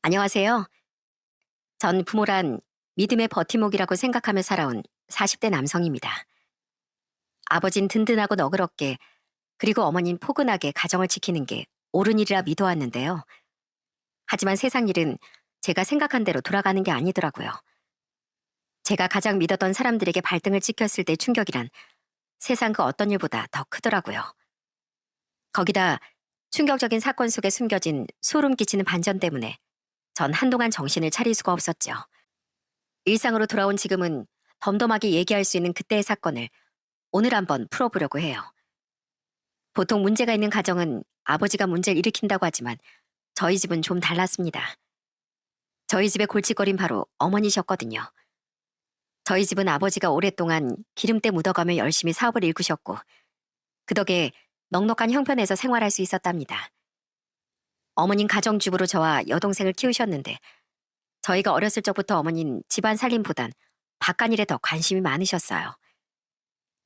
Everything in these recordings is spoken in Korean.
안녕하세요. 전 부모란 믿음의 버팀목이라고 생각하며 살아온 40대 남성입니다. 아버진 든든하고 너그럽게, 그리고 어머닌 포근하게 가정을 지키는 게 옳은 일이라 믿어왔는데요. 하지만 세상 일은 제가 생각한 대로 돌아가는 게 아니더라고요. 제가 가장 믿었던 사람들에게 발등을 찍혔을 때 충격이란 세상 그 어떤 일보다 더 크더라고요. 거기다 충격적인 사건 속에 숨겨진 소름 끼치는 반전 때문에 전 한동안 정신을 차릴 수가 없었죠. 일상으로 돌아온 지금은 덤덤하게 얘기할 수 있는 그때의 사건을 오늘 한번 풀어보려고 해요. 보통 문제가 있는 가정은 아버지가 문제를 일으킨다고 하지만 저희 집은 좀 달랐습니다. 저희 집의 골칫거린 바로 어머니셨거든요. 저희 집은 아버지가 오랫동안 기름때 묻어가며 열심히 사업을 일구셨고 그 덕에 넉넉한 형편에서 생활할 수 있었답니다. 어머닌 가정주부로 저와 여동생을 키우셨는데 저희가 어렸을 적부터 어머닌 집안 살림보단 바깥일에 더 관심이 많으셨어요.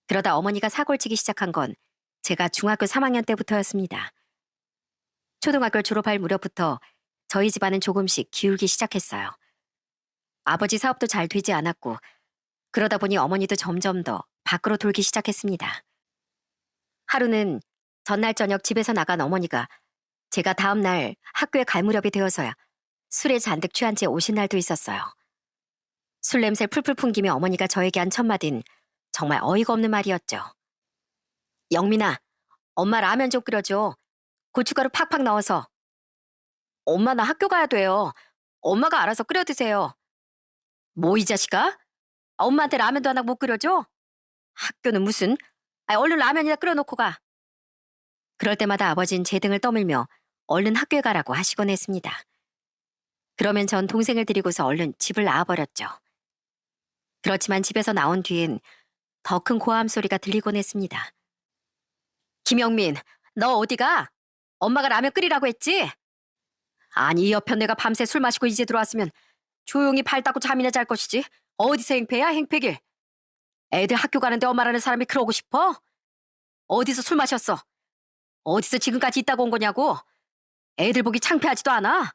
그러다 어머니가 사고를 치기 시작한 건 제가 중학교 3학년 때부터였습니다. 초등학교 졸업할 무렵부터 저희 집안은 조금씩 기울기 시작했어요. 아버지 사업도 잘 되지 않았고 그러다 보니 어머니도 점점 더 밖으로 돌기 시작했습니다. 하루는 전날 저녁 집에서 나간 어머니가 제가 다음 날 학교에 갈 무렵이 되어서야 술에 잔뜩 취한 채 오신 날도 있었어요. 술 냄새 풀풀 풍기며 어머니가 저에게 한 첫마디는 정말 어이가 없는 말이었죠. 영민아, 엄마 라면 좀 끓여줘. 고춧가루 팍팍 넣어서. 엄마 나 학교 가야 돼요. 엄마가 알아서 끓여 드세요. 뭐 이 자식아? 엄마한테 라면도 하나 못 끓여줘? 학교는 무슨? 얼른 라면이나 끓여놓고 가. 그럴 때마다 아버진 제 등을 떠밀며 얼른 학교에 가라고 하시곤 했습니다. 그러면 전 동생을 데리고서 얼른 집을 나와버렸죠. 그렇지만 집에서 나온 뒤엔 더 큰 고함 소리가 들리곤 했습니다. 김영민, 너 어디가? 엄마가 라면 끓이라고 했지? 아니 이 여편 내가 밤새 술 마시고 이제 들어왔으면 조용히 발 닦고 잠이나 잘 것이지. 어디서 행패야 행패길. 애들 학교 가는데 엄마라는 사람이 그러고 싶어? 어디서 술 마셨어? 어디서 지금까지 있다고 온 거냐고? 애들 보기 창피하지도 않아?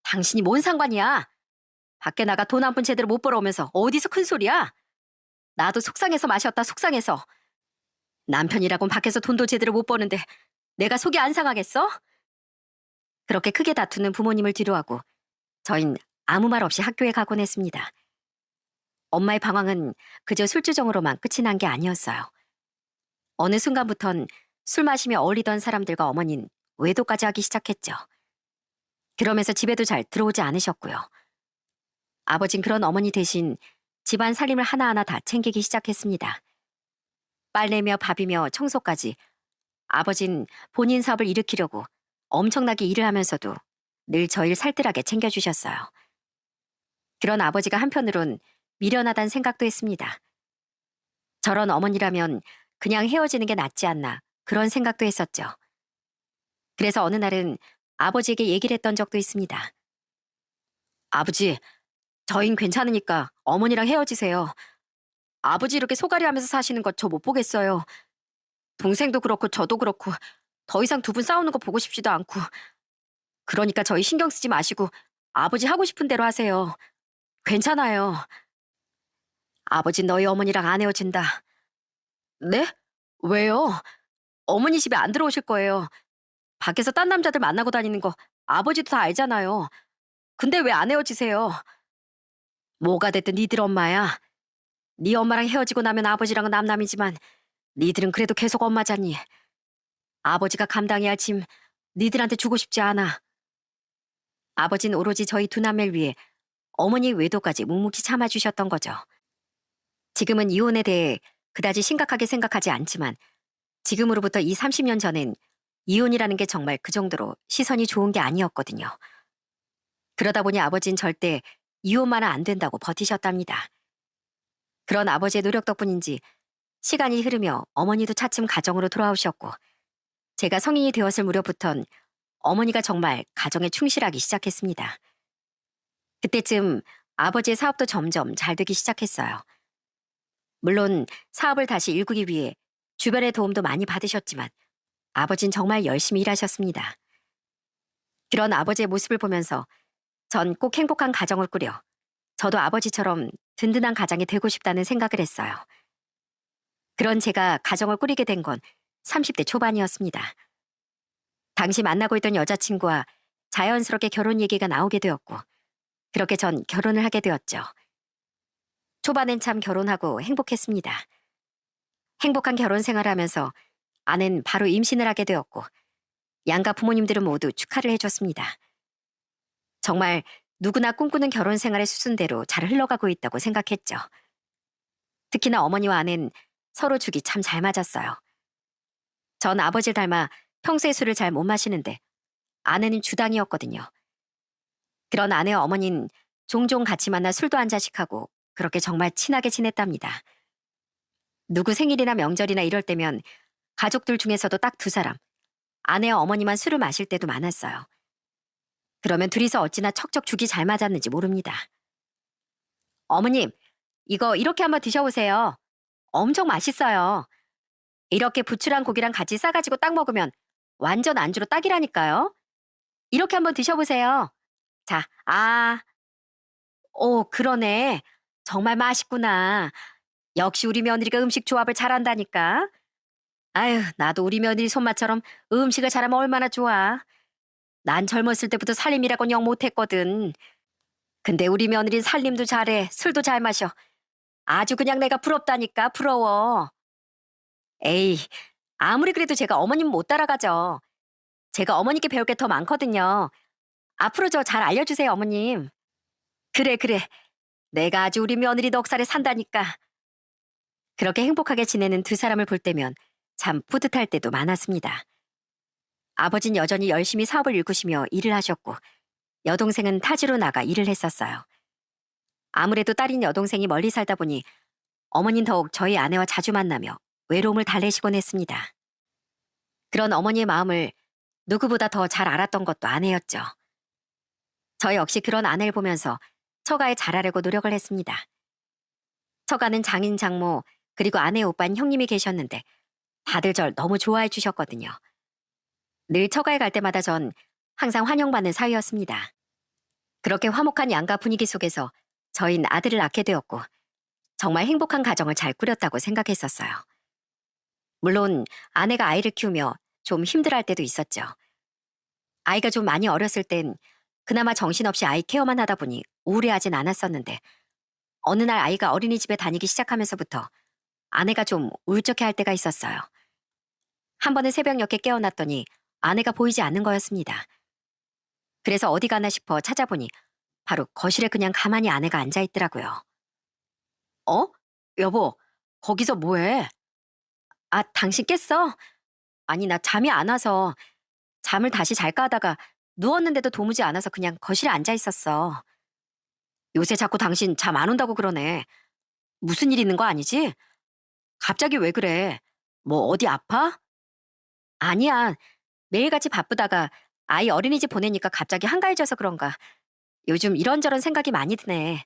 당신이 뭔 상관이야? 밖에 나가 돈 한 푼 제대로 못 벌어오면서 어디서 큰 소리야? 나도 속상해서 마셨다 속상해서. 남편이라곤 밖에서 돈도 제대로 못 버는데 내가 속이 안 상하겠어? 그렇게 크게 다투는 부모님을 뒤로하고 저흰 아무 말 없이 학교에 가곤 했습니다. 엄마의 방황은 그저 술주정으로만 끝이 난 게 아니었어요. 어느 순간부턴 술 마시며 어울리던 사람들과 어머니는 외도까지 하기 시작했죠. 그러면서 집에도 잘 들어오지 않으셨고요. 아버진 그런 어머니 대신 집안 살림을 하나하나 다 챙기기 시작했습니다. 빨래며 밥이며 청소까지 아버진 본인 사업을 일으키려고 엄청나게 일을 하면서도 늘 저희를 살뜰하게 챙겨주셨어요. 그런 아버지가 한편으론 미련하다는 생각도 했습니다. 저런 어머니라면 그냥 헤어지는 게 낫지 않나 그런 생각도 했었죠. 그래서 어느 날은 아버지에게 얘기를 했던 적도 있습니다. 아버지, 저흰 괜찮으니까 어머니랑 헤어지세요. 아버지 이렇게 소갈이 하면서 사시는 거 저 못 보겠어요. 동생도 그렇고 저도 그렇고 더 이상 두 분 싸우는 거 보고 싶지도 않고. 그러니까 저희 신경 쓰지 마시고 아버지 하고 싶은 대로 하세요. 괜찮아요. 아버지 너희 어머니랑 안 헤어진다. 네? 왜요? 어머니 집에 안 들어오실 거예요. 밖에서 딴 남자들 만나고 다니는 거 아버지도 다 알잖아요. 근데 왜 안 헤어지세요? 뭐가 됐든 니들 엄마야. 네 엄마랑 헤어지고 나면 아버지랑은 남남이지만 니들은 그래도 계속 엄마잖니. 아버지가 감당해야 할 짐 니들한테 주고 싶지 않아. 아버지는 오로지 저희 두 남매를 위해 어머니의 외도까지 묵묵히 참아주셨던 거죠. 지금은 이혼에 대해 그다지 심각하게 생각하지 않지만 지금으로부터 이 30년 전엔 이혼이라는 게 정말 그 정도로 시선이 좋은 게 아니었거든요. 그러다 보니 아버진 절대 이혼만은 안 된다고 버티셨답니다. 그런 아버지의 노력 덕분인지 시간이 흐르며 어머니도 차츰 가정으로 돌아오셨고 제가 성인이 되었을 무렵부턴 어머니가 정말 가정에 충실하기 시작했습니다. 그때쯤 아버지의 사업도 점점 잘 되기 시작했어요. 물론 사업을 다시 일구기 위해 주변의 도움도 많이 받으셨지만 아버진 정말 열심히 일하셨습니다. 그런 아버지의 모습을 보면서 전 꼭 행복한 가정을 꾸려 저도 아버지처럼 든든한 가장이 되고 싶다는 생각을 했어요. 그런 제가 가정을 꾸리게 된 건 30대 초반이었습니다. 당시 만나고 있던 여자친구와 자연스럽게 결혼 얘기가 나오게 되었고, 그렇게 전 결혼을 하게 되었죠. 초반엔 참 결혼하고 행복했습니다. 행복한 결혼 생활을 하면서 아내는 바로 임신을 하게 되었고, 양가 부모님들은 모두 축하를 해줬습니다. 정말 누구나 꿈꾸는 결혼 생활의 수순대로 잘 흘러가고 있다고 생각했죠. 특히나 어머니와 아내는 서로 죽이 참 잘 맞았어요. 전 아버지를 닮아 평소에 술을 잘 못 마시는데 아내는 주당이었거든요. 그런 아내와 어머니는 종종 같이 만나 술도 한 잔씩 하고 그렇게 정말 친하게 지냈답니다. 누구 생일이나 명절이나 이럴 때면 가족들 중에서도 딱 두 사람, 아내와 어머니만 술을 마실 때도 많았어요. 그러면 둘이서 어찌나 척척 죽이 잘 맞았는지 모릅니다. 어머님, 이거 이렇게 한번 드셔보세요. 엄청 맛있어요. 이렇게 부추랑 고기랑 같이 싸가지고 딱 먹으면 완전 안주로 딱이라니까요. 이렇게 한번 드셔보세요. 자, 오, 그러네. 정말 맛있구나. 역시 우리 며느리가 음식 조합을 잘한다니까. 아유, 나도 우리 며느리 손맛처럼 음식을 잘하면 얼마나 좋아. 난 젊었을 때부터 살림이라곤 영 못했거든. 근데 우리 며느리 살림도 잘해, 술도 잘 마셔. 아주 그냥 내가 부럽다니까, 부러워. 에이, 아무리 그래도 제가 어머님 못 따라가죠. 제가 어머니께 배울 게 더 많거든요. 앞으로 저 잘 알려주세요, 어머님. 그래, 그래. 내가 아주 우리 며느리 넉살에 산다니까. 그렇게 행복하게 지내는 두 사람을 볼 때면 참 뿌듯할 때도 많았습니다. 아버진 여전히 열심히 사업을 일구시며 일을 하셨고, 여동생은 타지로 나가 일을 했었어요. 아무래도 딸인 여동생이 멀리 살다 보니 어머닌 더욱 저희 아내와 자주 만나며 외로움을 달래시곤 했습니다. 그런 어머니의 마음을 누구보다 더 잘 알았던 것도 아내였죠. 저 역시 그런 아내를 보면서 처가에 잘하려고 노력을 했습니다. 처가는 장인, 장모, 그리고 아내의 오빠인 형님이 계셨는데 다들 절 너무 좋아해 주셨거든요. 늘 처가에 갈 때마다 전 항상 환영받는 사위였습니다. 그렇게 화목한 양가 분위기 속에서 저희는 아들을 낳게 되었고 정말 행복한 가정을 잘 꾸렸다고 생각했었어요. 물론 아내가 아이를 키우며 좀 힘들어할 때도 있었죠. 아이가 좀 많이 어렸을 땐 그나마 정신없이 아이 케어만 하다 보니 우울해하진 않았었는데 어느 날 아이가 어린이집에 다니기 시작하면서부터 아내가 좀 울적해할 때가 있었어요. 한 번은 새벽녘에 깨어났더니 아내가 보이지 않는 거였습니다. 그래서 어디 가나 싶어 찾아보니 바로 거실에 그냥 가만히 아내가 앉아있더라고요. 어? 여보, 거기서 뭐해? 아, 당신 깼어? 아니, 나 잠이 안 와서 잠을 다시 잘까 하다가 누웠는데도 도무지 안 와서 그냥 거실에 앉아 있었어. 요새 자꾸 당신 잠 안 온다고 그러네. 무슨 일 있는 거 아니지? 갑자기 왜 그래? 뭐 어디 아파? 아니야. 매일같이 바쁘다가 아이 어린이집 보내니까 갑자기 한가해져서 그런가. 요즘 이런저런 생각이 많이 드네.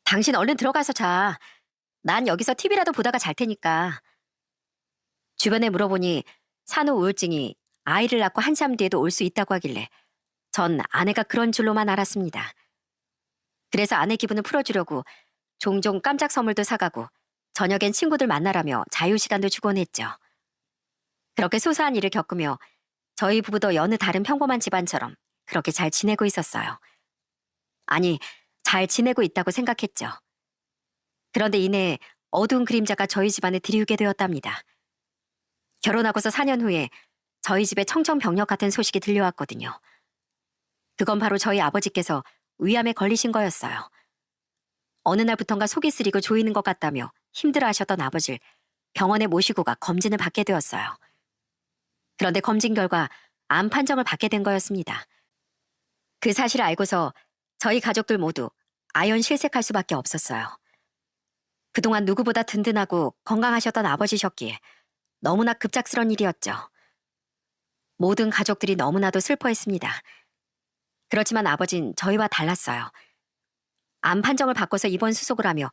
당신 얼른 들어가서 자. 난 여기서 TV라도 보다가 잘 테니까. 주변에 물어보니 산후 우울증이 아이를 낳고 한참 뒤에도 올 수 있다고 하길래 전 아내가 그런 줄로만 알았습니다. 그래서 아내 기분을 풀어주려고 종종 깜짝 선물도 사가고 저녁엔 친구들 만나라며 자유시간도 주곤 했죠. 그렇게 소소한 일을 겪으며 저희 부부도 여느 다른 평범한 집안처럼 그렇게 잘 지내고 있었어요. 아니, 잘 지내고 있다고 생각했죠. 그런데 이내 어두운 그림자가 저희 집안에 들이우게 되었답니다. 결혼하고서 4년 후에 저희 집에 청천벽력 같은 소식이 들려왔거든요. 그건 바로 저희 아버지께서 위암에 걸리신 거였어요. 어느 날부턴가 속이 쓰리고 조이는 것 같다며 힘들어하셨던 아버지를 병원에 모시고 가 검진을 받게 되었어요. 그런데 검진 결과 암 판정을 받게 된 거였습니다. 그 사실을 알고서 저희 가족들 모두 아연 실색할 수밖에 없었어요. 그동안 누구보다 든든하고 건강하셨던 아버지셨기에 너무나 급작스런 일이었죠. 모든 가족들이 너무나도 슬퍼했습니다. 그렇지만 아버진 저희와 달랐어요. 암 판정을 받고서 입원 수속을 하며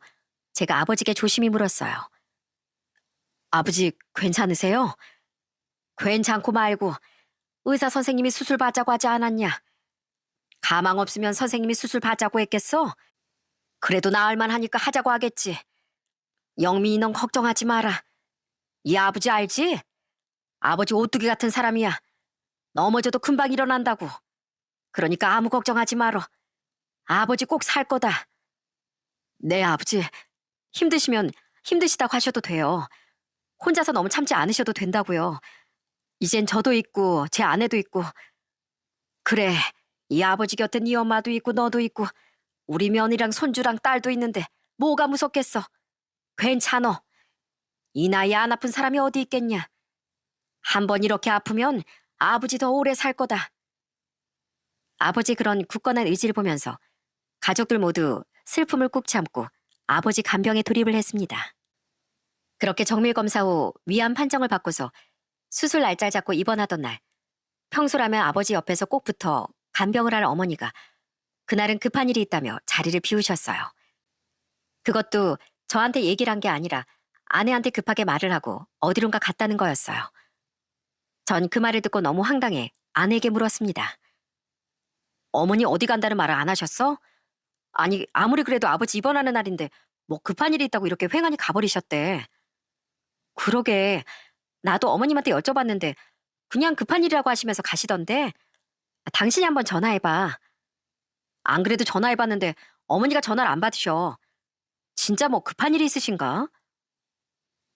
제가 아버지께 조심히 물었어요. 아버지 괜찮으세요? 괜찮고 말고 의사 선생님이 수술 받자고 하지 않았냐? 가망 없으면 선생님이 수술 받자고 했겠어? 그래도 나을 만하니까 하자고 하겠지. 영민이 넌 걱정하지 마라. 이 아버지 알지? 아버지 오뚜기 같은 사람이야. 넘어져도 금방 일어난다고. 그러니까 아무 걱정하지 말어. 아버지 꼭 살 거다. 네, 아버지. 힘드시면 힘드시다고 하셔도 돼요. 혼자서 너무 참지 않으셔도 된다고요. 이젠 저도 있고 제 아내도 있고. 그래, 이 아버지 곁엔 네 엄마도 있고 너도 있고 우리 며느리랑 손주랑 딸도 있는데 뭐가 무섭겠어. 괜찮어. 이 나이에 안 아픈 사람이 어디 있겠냐. 한 번 이렇게 아프면 아버지 더 오래 살 거다. 아버지 그런 굳건한 의지를 보면서 가족들 모두 슬픔을 꾹 참고 아버지 간병에 돌입을 했습니다. 그렇게 정밀 검사 후 위암 판정을 받고서 수술 날짜 잡고 입원하던 날, 평소라면 아버지 옆에서 꼭 붙어 간병을 할 어머니가 그날은 급한 일이 있다며 자리를 비우셨어요. 그것도 저한테 얘기를 한 게 아니라 아내한테 급하게 말을 하고 어디론가 갔다는 거였어요. 전 그 말을 듣고 너무 황당해 아내에게 물었습니다. 어머니 어디 간다는 말을 안 하셨어? 아니 아무리 그래도 아버지 입원하는 날인데 뭐 급한 일이 있다고 이렇게 횡하니 가버리셨대. 그러게 나도 어머님한테 여쭤봤는데 그냥 급한 일이라고 하시면서 가시던데 당신이 한번 전화해봐. 안 그래도 전화해봤는데 어머니가 전화를 안 받으셔. 진짜 뭐 급한 일이 있으신가?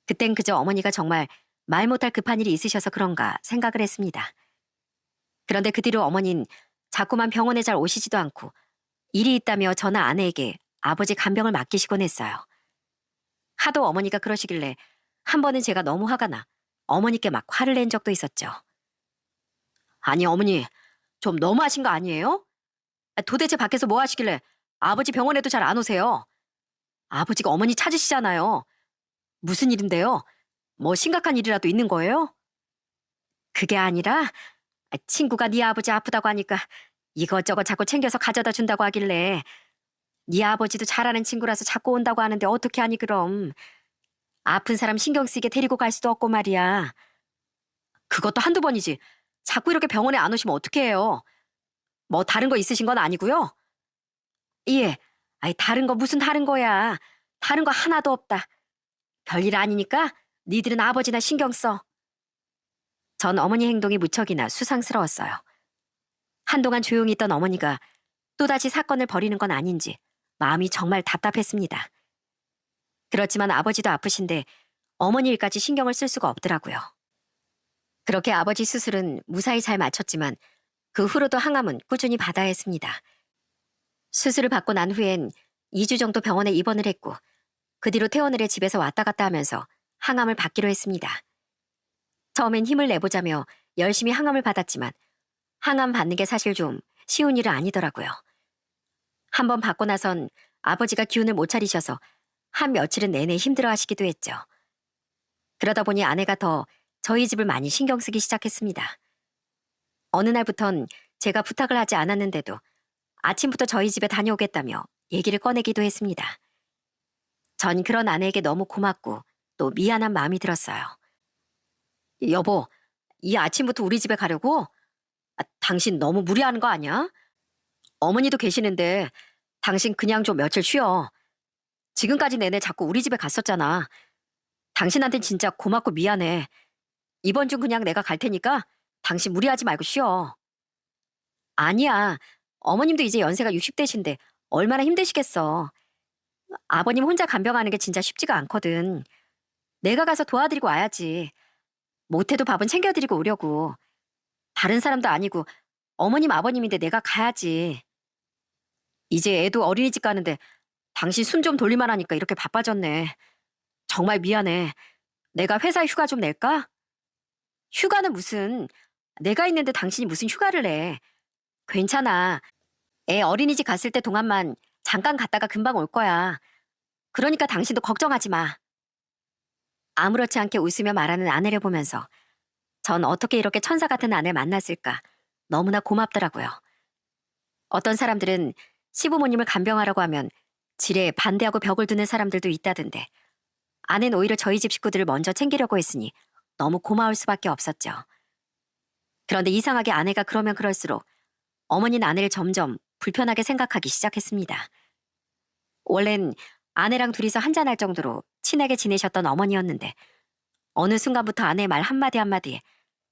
그땐 그저 어머니가 정말 말 못할 급한 일이 있으셔서 그런가 생각을 했습니다. 그런데 그 뒤로 어머닌 자꾸만 병원에 잘 오시지도 않고 일이 있다며 저나 아내에게 아버지 간병을 맡기시곤 했어요. 하도 어머니가 그러시길래 한 번은 제가 너무 화가 나 어머니께 막 화를 낸 적도 있었죠. 아니 어머니 좀 너무하신 거 아니에요? 도대체 밖에서 뭐 하시길래 아버지 병원에도 잘 안 오세요? 아버지가 어머니 찾으시잖아요. 무슨 일인데요? 뭐 심각한 일이라도 있는 거예요? 그게 아니라 친구가 네 아버지 아프다고 하니까 이것저것 자꾸 챙겨서 가져다 준다고 하길래 네 아버지도 잘하는 친구라서 자꾸 온다고 하는데 어떻게 하니 그럼. 아픈 사람 신경 쓰이게 데리고 갈 수도 없고 말이야. 그것도 한두 번이지. 자꾸 이렇게 병원에 안 오시면 어떻게 해요? 뭐 다른 거 있으신 건 아니고요? 예. 아이 다른 거 무슨 다른 거야. 다른 거 하나도 없다. 별일 아니니까 니들은 아버지나 신경 써. 전 어머니 행동이 무척이나 수상스러웠어요. 한동안 조용히 있던 어머니가 또다시 사건을 벌이는 건 아닌지 마음이 정말 답답했습니다. 그렇지만 아버지도 아프신데 어머니 일까지 신경을 쓸 수가 없더라고요. 그렇게 아버지 수술은 무사히 잘 마쳤지만 그 후로도 항암은 꾸준히 받아야 했습니다. 수술을 받고 난 후엔 2주 정도 병원에 입원을 했고 그 뒤로 퇴원을 해 집에서 왔다 갔다 하면서 항암을 받기로 했습니다. 처음엔 힘을 내보자며 열심히 항암을 받았지만 항암 받는 게 사실 좀 쉬운 일은 아니더라고요. 한번 받고 나선 아버지가 기운을 못 차리셔서 한 며칠은 내내 힘들어 하시기도 했죠. 그러다 보니 아내가 더 저희 집을 많이 신경 쓰기 시작했습니다. 어느 날부턴 제가 부탁을 하지 않았는데도 아침부터 저희 집에 다녀오겠다며 얘기를 꺼내기도 했습니다. 전 그런 아내에게 너무 고맙고 또 미안한 마음이 들었어요. 여보, 이 아침부터 우리 집에 가려고? 당신 너무 무리하는 거 아니야? 어머니도 계시는데 당신 그냥 좀 며칠 쉬어. 지금까지 내내 자꾸 우리 집에 갔었잖아. 당신한텐 진짜 고맙고 미안해. 이번 주 그냥 내가 갈 테니까 당신 무리하지 말고 쉬어. 아니야. 어머님도 이제 연세가 60대신데 얼마나 힘드시겠어. 아버님 혼자 간병하는 게 진짜 쉽지가 않거든. 내가 가서 도와드리고 와야지. 못해도 밥은 챙겨드리고 오려고. 다른 사람도 아니고 어머님 아버님인데 내가 가야지. 이제 애도 어린이집 가는데 당신 숨 좀 돌릴만 하니까 이렇게 바빠졌네. 정말 미안해. 내가 회사 휴가 좀 낼까? 휴가는 무슨. 내가 있는데 당신이 무슨 휴가를 내. 괜찮아. 애 어린이집 갔을 때 동안만 잠깐 갔다가 금방 올 거야. 그러니까 당신도 걱정하지 마. 아무렇지 않게 웃으며 말하는 아내를 보면서 전 어떻게 이렇게 천사 같은 아내를 만났을까 너무나 고맙더라고요. 어떤 사람들은 시부모님을 간병하라고 하면 지레 반대하고 벽을 두는 사람들도 있다던데 아내는 오히려 저희 집 식구들을 먼저 챙기려고 했으니 너무 고마울 수밖에 없었죠. 그런데 이상하게 아내가 그러면 그럴수록 어머니는 아내를 점점 불편하게 생각하기 시작했습니다. 원래는 아내랑 둘이서 한잔할 정도로 친하게 지내셨던 어머니였는데 어느 순간부터 아내의 말 한마디 한마디에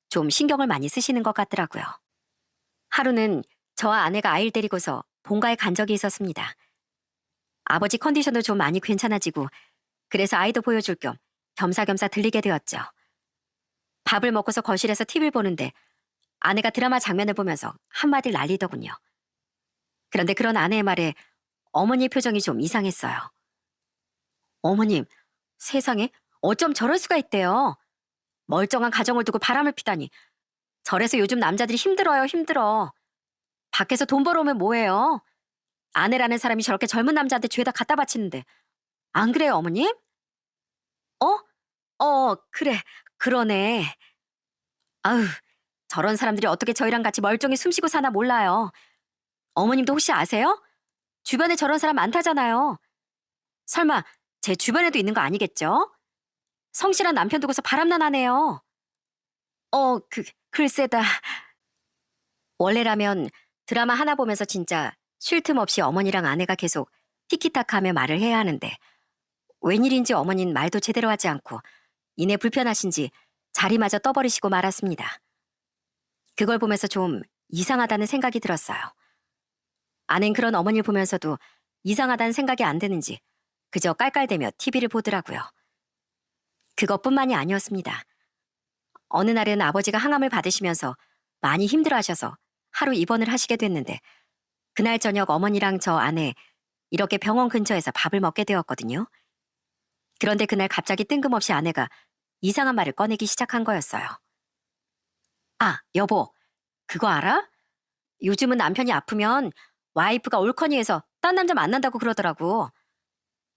좀 신경을 많이 쓰시는 것 같더라고요. 하루는 저와 아내가 아이를 데리고서 본가에 간 적이 있었습니다. 아버지 컨디션도 좀 많이 괜찮아지고 그래서 아이도 보여줄 겸 겸사겸사 들리게 되었죠. 밥을 먹고서 거실에서 TV를 보는데 아내가 드라마 장면을 보면서 한마디를 날리더군요. 그런데 그런 아내의 말에 어머니의 표정이 좀 이상했어요. 어머님, 세상에 어쩜 저럴 수가 있대요. 멀쩡한 가정을 두고 바람을 피다니. 저래서 요즘 남자들이 힘들어요, 힘들어. 밖에서 돈 벌어오면 뭐해요? 아내라는 사람이 저렇게 젊은 남자한테 죄다 갖다 바치는데. 안 그래요, 어머님? 어? 그래. 그러네. 아유, 저런 사람들이 어떻게 저희랑 같이 멀쩡히 숨쉬고 사나 몰라요. 어머님도 혹시 아세요? 주변에 저런 사람 많다잖아요. 설마 제 주변에도 있는 거 아니겠죠? 성실한 남편 두고서 바람난 아내요. 글쎄다. 원래라면 드라마 하나 보면서 진짜 쉴 틈 없이 어머니랑 아내가 계속 티키타카하며 말을 해야 하는데 웬일인지 어머니는 말도 제대로 하지 않고 이내 불편하신지 자리마저 떠버리시고 말았습니다. 그걸 보면서 좀 이상하다는 생각이 들었어요. 아낸 그런 어머니를 보면서도 이상하다는 생각이 안 드는지 그저 깔깔대며 TV를 보더라고요. 그것뿐만이 아니었습니다. 어느 날은 아버지가 항암을 받으시면서 많이 힘들어하셔서 하루 입원을 하시게 됐는데 그날 저녁 어머니랑 저 아내 이렇게 병원 근처에서 밥을 먹게 되었거든요. 그런데 그날 갑자기 뜬금없이 아내가 이상한 말을 꺼내기 시작한 거였어요. 아, 여보, 그거 알아? 요즘은 남편이 아프면 와이프가 옳거니해서 딴 남자 만난다고 그러더라고.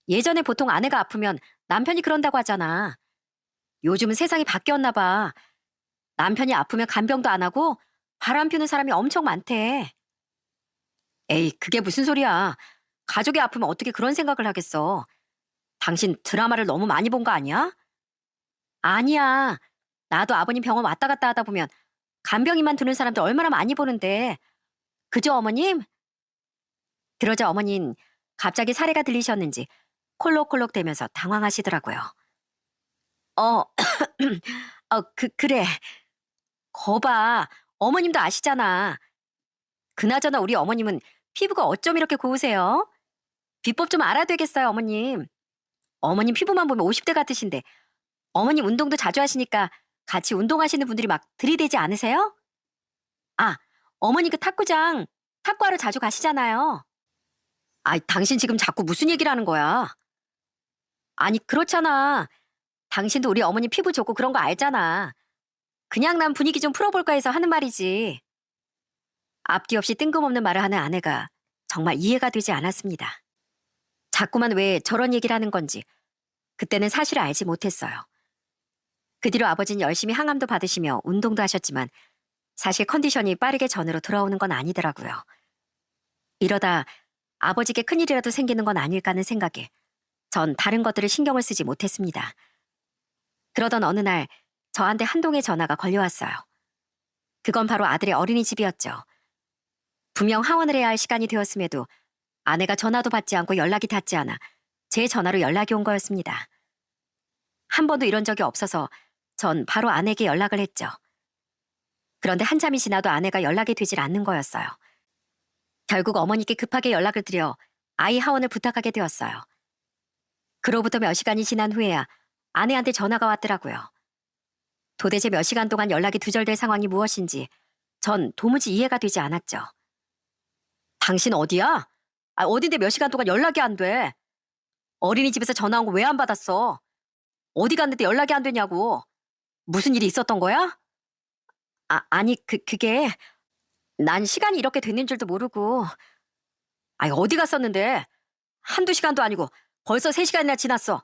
예전에 보통 아내가 아프면 남편이 그런다고 하잖아. 요즘은 세상이 바뀌었나 봐. 남편이 아프면 간병도 안 하고 바람 피우는 사람이 엄청 많대. 에이, 그게 무슨 소리야. 가족이 아프면 어떻게 그런 생각을 하겠어. 당신 드라마를 너무 많이 본 거 아니야? 아니야. 나도 아버님 병원 왔다 갔다 하다 보면 간병인만 두는 사람들 얼마나 많이 보는데. 그죠, 어머님? 그러자 어머니는 갑자기 사례가 들리셨는지 콜록콜록 대면서 당황하시더라고요. 어, 그래. 거봐. 어머님도 아시잖아. 그나저나 우리 어머님은 피부가 어쩜 이렇게 고우세요? 비법 좀 알아야 되겠어요, 어머님. 어머님 피부만 보면 50대 같으신데 어머님 운동도 자주 하시니까 같이 운동하시는 분들이 막 들이대지 않으세요? 아, 어머니 그 탁구장 탁구하러 자주 가시잖아요. 아이, 당신 지금 자꾸 무슨 얘기를 하는 거야? 아니, 그렇잖아. 당신도 우리 어머니 피부 좋고 그런 거 알잖아. 그냥 난 분위기 좀 풀어볼까 해서 하는 말이지. 앞뒤 없이 뜬금없는 말을 하는 아내가 정말 이해가 되지 않았습니다. 자꾸만 왜 저런 얘기를 하는 건지 그때는 사실을 알지 못했어요. 그 뒤로 아버지는 열심히 항암도 받으시며 운동도 하셨지만 사실 컨디션이 빠르게 전으로 돌아오는 건 아니더라고요. 이러다 아버지께 큰일이라도 생기는 건 아닐까 하는 생각에 전 다른 것들을 신경을 쓰지 못했습니다. 그러던 어느 날 저한테 한동의 전화가 걸려왔어요. 그건 바로 아들의 어린이집이었죠. 분명 하원을 해야 할 시간이 되었음에도 아내가 전화도 받지 않고 연락이 닿지 않아 제 전화로 연락이 온 거였습니다. 한 번도 이런 적이 없어서 전 바로 아내에게 연락을 했죠. 그런데 한참이 지나도 아내가 연락이 되질 않는 거였어요. 결국 어머니께 급하게 연락을 드려 아이 하원을 부탁하게 되었어요. 그로부터 몇 시간이 지난 후에야 아내한테 전화가 왔더라고요. 도대체 몇 시간 동안 연락이 두절될 상황이 무엇인지 전 도무지 이해가 되지 않았죠. 당신 어디야? 어딘데 몇 시간 동안 연락이 안 돼? 어린이집에서 전화 온 거 왜 안 받았어? 어디 갔는데 연락이 안 되냐고. 무슨 일이 있었던 거야? 아니, 그게 난 시간이 이렇게 됐는 줄도 모르고. 어디 갔었는데? 한두 시간도 아니고 벌써 3시간이나 지났어.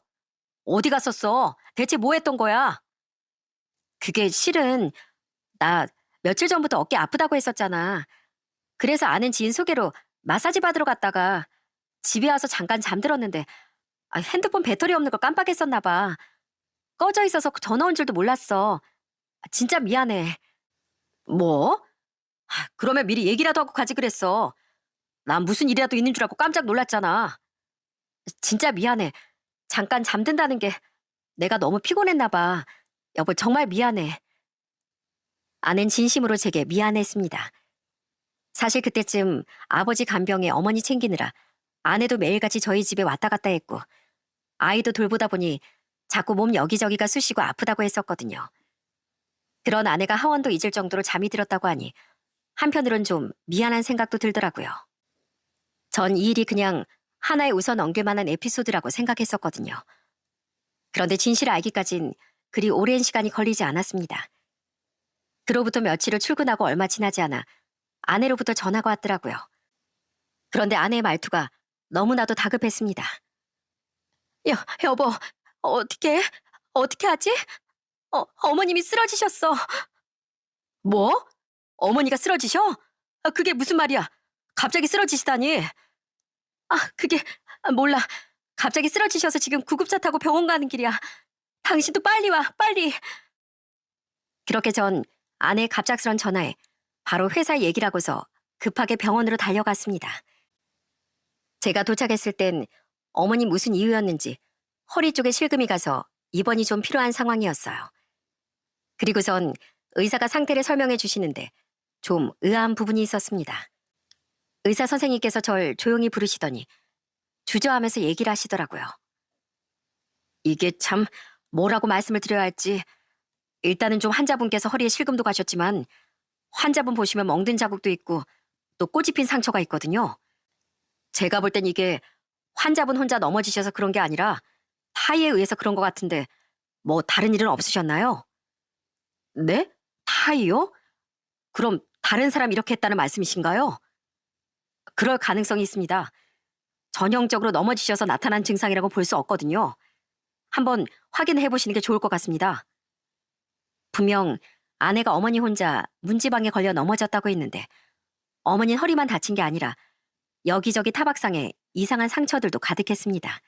어디 갔었어? 대체 뭐 했던 거야? 그게 실은 나 며칠 전부터 어깨 아프다고 했었잖아. 그래서 아는 지인 소개로 마사지 받으러 갔다가 집에 와서 잠깐 잠들었는데 핸드폰 배터리 없는 걸 깜빡했었나 봐. 꺼져 있어서 전화 온 줄도 몰랐어. 진짜 미안해. 뭐? 그러면 미리 얘기라도 하고 가지 그랬어. 난 무슨 일이라도 있는 줄 알고 깜짝 놀랐잖아. 진짜 미안해. 잠깐 잠든다는 게 내가 너무 피곤했나 봐. 여보, 정말 미안해. 아는 진심으로 제게 미안했습니다. 사실 그때쯤 아버지 간병에 어머니 챙기느라 아내도 매일같이 저희 집에 왔다 갔다 했고 아이도 돌보다 보니 자꾸 몸 여기저기가 쑤시고 아프다고 했었거든요. 그런 아내가 하원도 잊을 정도로 잠이 들었다고 하니 한편으론 좀 미안한 생각도 들더라고요. 전 이 일이 그냥 하나의 웃어 넘길 만한 에피소드라고 생각했었거든요. 그런데 진실을 알기까진 그리 오랜 시간이 걸리지 않았습니다. 그로부터 며칠 후 출근하고 얼마 지나지 않아 아내로부터 전화가 왔더라고요. 그런데 아내의 말투가 너무나도 다급했습니다. 여보, 어떻게? 어떻게 하지? 어머님이 쓰러지셨어. 뭐? 어머니가 쓰러지셔? 그게 무슨 말이야? 갑자기 쓰러지시다니. 그게 몰라. 갑자기 쓰러지셔서 지금 구급차 타고 병원 가는 길이야. 당신도 빨리 와, 빨리. 그렇게 전 아내의 갑작스런 전화에 바로 회사 얘기를 하고서 급하게 병원으로 달려갔습니다. 제가 도착했을 땐 어머니 무슨 이유였는지 허리 쪽에 실금이 가서 입원이 좀 필요한 상황이었어요. 그리고선 의사가 상태를 설명해 주시는데 좀 의아한 부분이 있었습니다. 의사 선생님께서 절 조용히 부르시더니 주저하면서 얘기를 하시더라고요. 이게 참 뭐라고 말씀을 드려야 할지. 일단은 좀 환자분께서 허리에 실금도 가셨지만 환자분 보시면 멍든 자국도 있고 또 꽃이 핀 상처가 있거든요. 제가 볼 땐 이게 환자분 혼자 넘어지셔서 그런 게 아니라 타이에 의해서 그런 것 같은데 뭐 다른 일은 없으셨나요? 네? 타이요? 그럼 다른 사람 이렇게 했다는 말씀이신가요? 그럴 가능성이 있습니다. 전형적으로 넘어지셔서 나타난 증상이라고 볼 수 없거든요. 한번 확인해 보시는 게 좋을 것 같습니다. 분명 아내가 어머니 혼자 문지방에 걸려 넘어졌다고 했는데 어머니는 허리만 다친 게 아니라 여기저기 타박상에 이상한 상처들도 가득했습니다.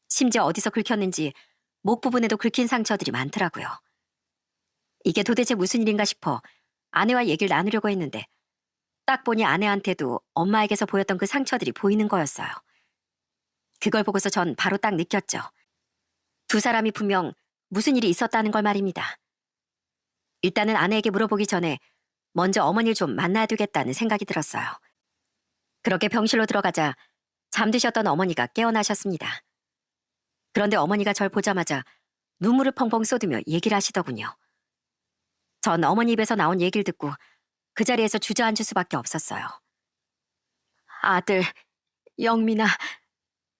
심지어 어디서 긁혔는지 목 부분에도 긁힌 상처들이 많더라고요. 이게 도대체 무슨 일인가 싶어 아내와 얘기를 나누려고 했는데 딱 보니 아내한테도 엄마에게서 보였던 그 상처들이 보이는 거였어요. 그걸 보고서 전 바로 딱 느꼈죠. 두 사람이 분명 무슨 일이 있었다는 걸 말입니다. 일단은 아내에게 물어보기 전에 먼저 어머니를 좀 만나야 되겠다는 생각이 들었어요. 그렇게 병실로 들어가자 잠드셨던 어머니가 깨어나셨습니다. 그런데 어머니가 절 보자마자 눈물을 펑펑 쏟으며 얘기를 하시더군요. 전 어머니 입에서 나온 얘기를 듣고 그 자리에서 주저앉을 수밖에 없었어요. 아들, 영민아,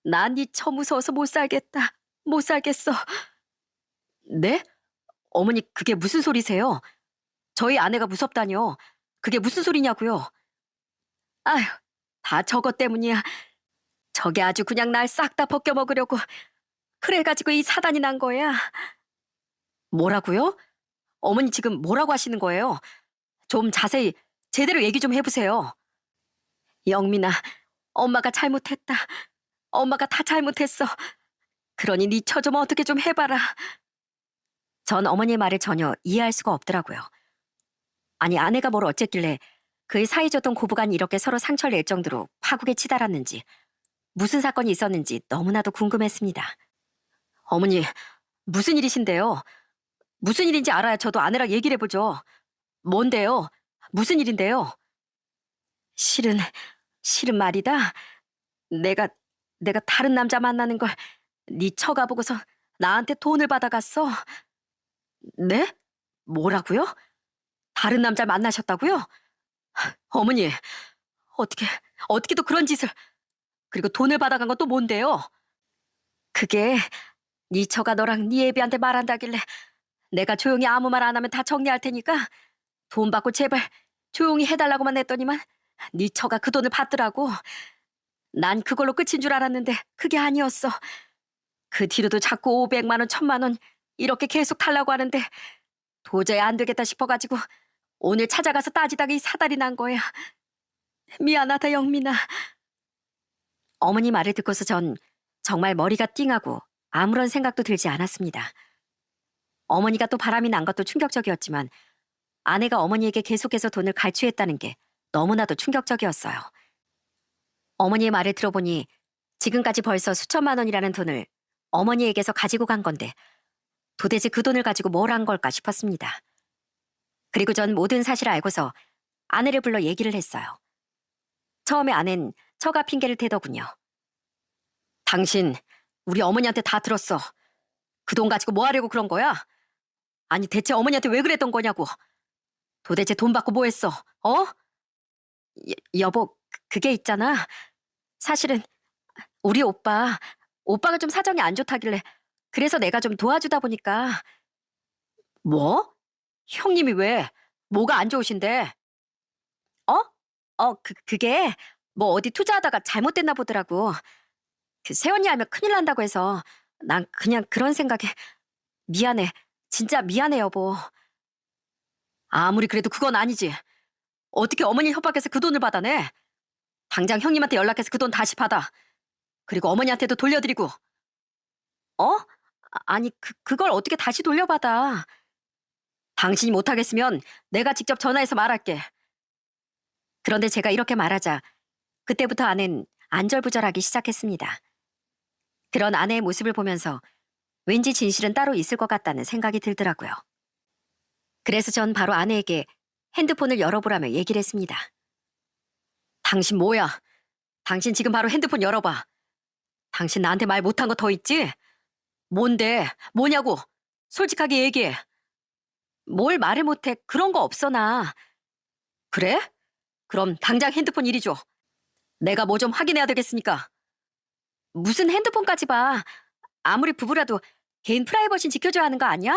난 네 처 무서워서 못 살겠다. 못 살겠어. 네? 어머니 그게 무슨 소리세요? 저희 아내가 무섭다뇨. 그게 무슨 소리냐고요? 아휴, 다 저것 때문이야. 저게 아주 그냥 날 싹 다 벗겨먹으려고 그래가지고 이 사단이 난 거야. 뭐라고요? 어머니 지금 뭐라고 하시는 거예요? 좀 자세히 제대로 얘기 좀 해보세요. 영민아, 엄마가 잘못했다. 엄마가 다 잘못했어. 그러니 네 처 좀 어떻게 좀 해봐라. 전 어머니의 말을 전혀 이해할 수가 없더라고요. 아니 아내가 뭘 어쨌길래 그의 사이좋던 고부간이 이렇게 서로 상처를 낼 정도로 파국에 치달았는지 무슨 사건이 있었는지 너무나도 궁금했습니다. 어머니 무슨 일이신데요? 무슨 일인지 알아야 저도 아내랑 얘기를 해보죠. 뭔데요? 무슨 일인데요? 실은 말이다. 내가 다른 남자 만나는 걸 네 처가 보고서 나한테 돈을 받아갔어. 네? 뭐라고요? 다른 남자 만나셨다고요? 어머니, 어떻게, 어떻게도 그런 짓을, 그리고 돈을 받아간 건 또 뭔데요? 그게 네 처가 너랑 네 애비한테 말한다길래 내가 조용히 아무 말 안 하면 다 정리할 테니까 돈 받고 제발 조용히 해달라고만 했더니만 네 처가 그 돈을 받더라고. 난 그걸로 끝인 줄 알았는데 그게 아니었어. 그 뒤로도 자꾸 500만 원, 1000만 원 이렇게 계속 달라고 하는데 도저히 안 되겠다 싶어가지고 오늘 찾아가서 따지다가 이 사달이 난 거야. 미안하다 영민아. 어머니 말을 듣고서 전 정말 머리가 띵하고 아무런 생각도 들지 않았습니다. 어머니가 또 바람이 난 것도 충격적이었지만 아내가 어머니에게 계속해서 돈을 갈취했다는 게 너무나도 충격적이었어요. 어머니의 말을 들어보니 지금까지 벌써 수천만 원이라는 돈을 어머니에게서 가지고 간 건데 도대체 그 돈을 가지고 뭘 한 걸까 싶었습니다. 그리고 전 모든 사실을 알고서 아내를 불러 얘기를 했어요. 처음에 아낸 처가 핑계를 대더군요. 당신 우리 어머니한테 다 들었어. 그 돈 가지고 뭐 하려고 그런 거야? 아니 대체 어머니한테 왜 그랬던 거냐고. 도대체 돈 받고 뭐 했어? 어? 여보, 그게 있잖아. 사실은 우리 오빠가 좀 사정이 안 좋다길래 그래서 내가 좀 도와주다 보니까. 뭐? 형님이 왜? 뭐가 안 좋으신데? 어? 그게 뭐 어디 투자하다가 잘못됐나 보더라고. 그 새언니 알면 큰일 난다고 해서 난 그냥 그런 생각에. 미안해. 진짜 미안해, 여보. 아무리 그래도 그건 아니지. 어떻게 어머니 협박해서 그 돈을 받아내? 당장 형님한테 연락해서 그 돈 다시 받아. 그리고 어머니한테도 돌려드리고. 어? 아니, 그걸 어떻게 다시 돌려받아. 당신이 못하겠으면 내가 직접 전화해서 말할게. 그런데 제가 이렇게 말하자 그때부터 아내는 안절부절하기 시작했습니다. 그런 아내의 모습을 보면서 왠지 진실은 따로 있을 것 같다는 생각이 들더라고요. 그래서 전 바로 아내에게 핸드폰을 열어보라며 얘기를 했습니다. 당신 뭐야? 당신 지금 바로 핸드폰 열어봐. 당신 나한테 말 못한 거 더 있지? 뭔데? 뭐냐고? 솔직하게 얘기해. 뭘 말을 못해? 그런 거 없어 나. 그래? 그럼 당장 핸드폰 이리 줘. 내가 뭐 좀 확인해야 되겠으니까. 무슨 핸드폰까지 봐. 아무리 부부라도 개인 프라이버시 지켜줘야 하는 거 아니야?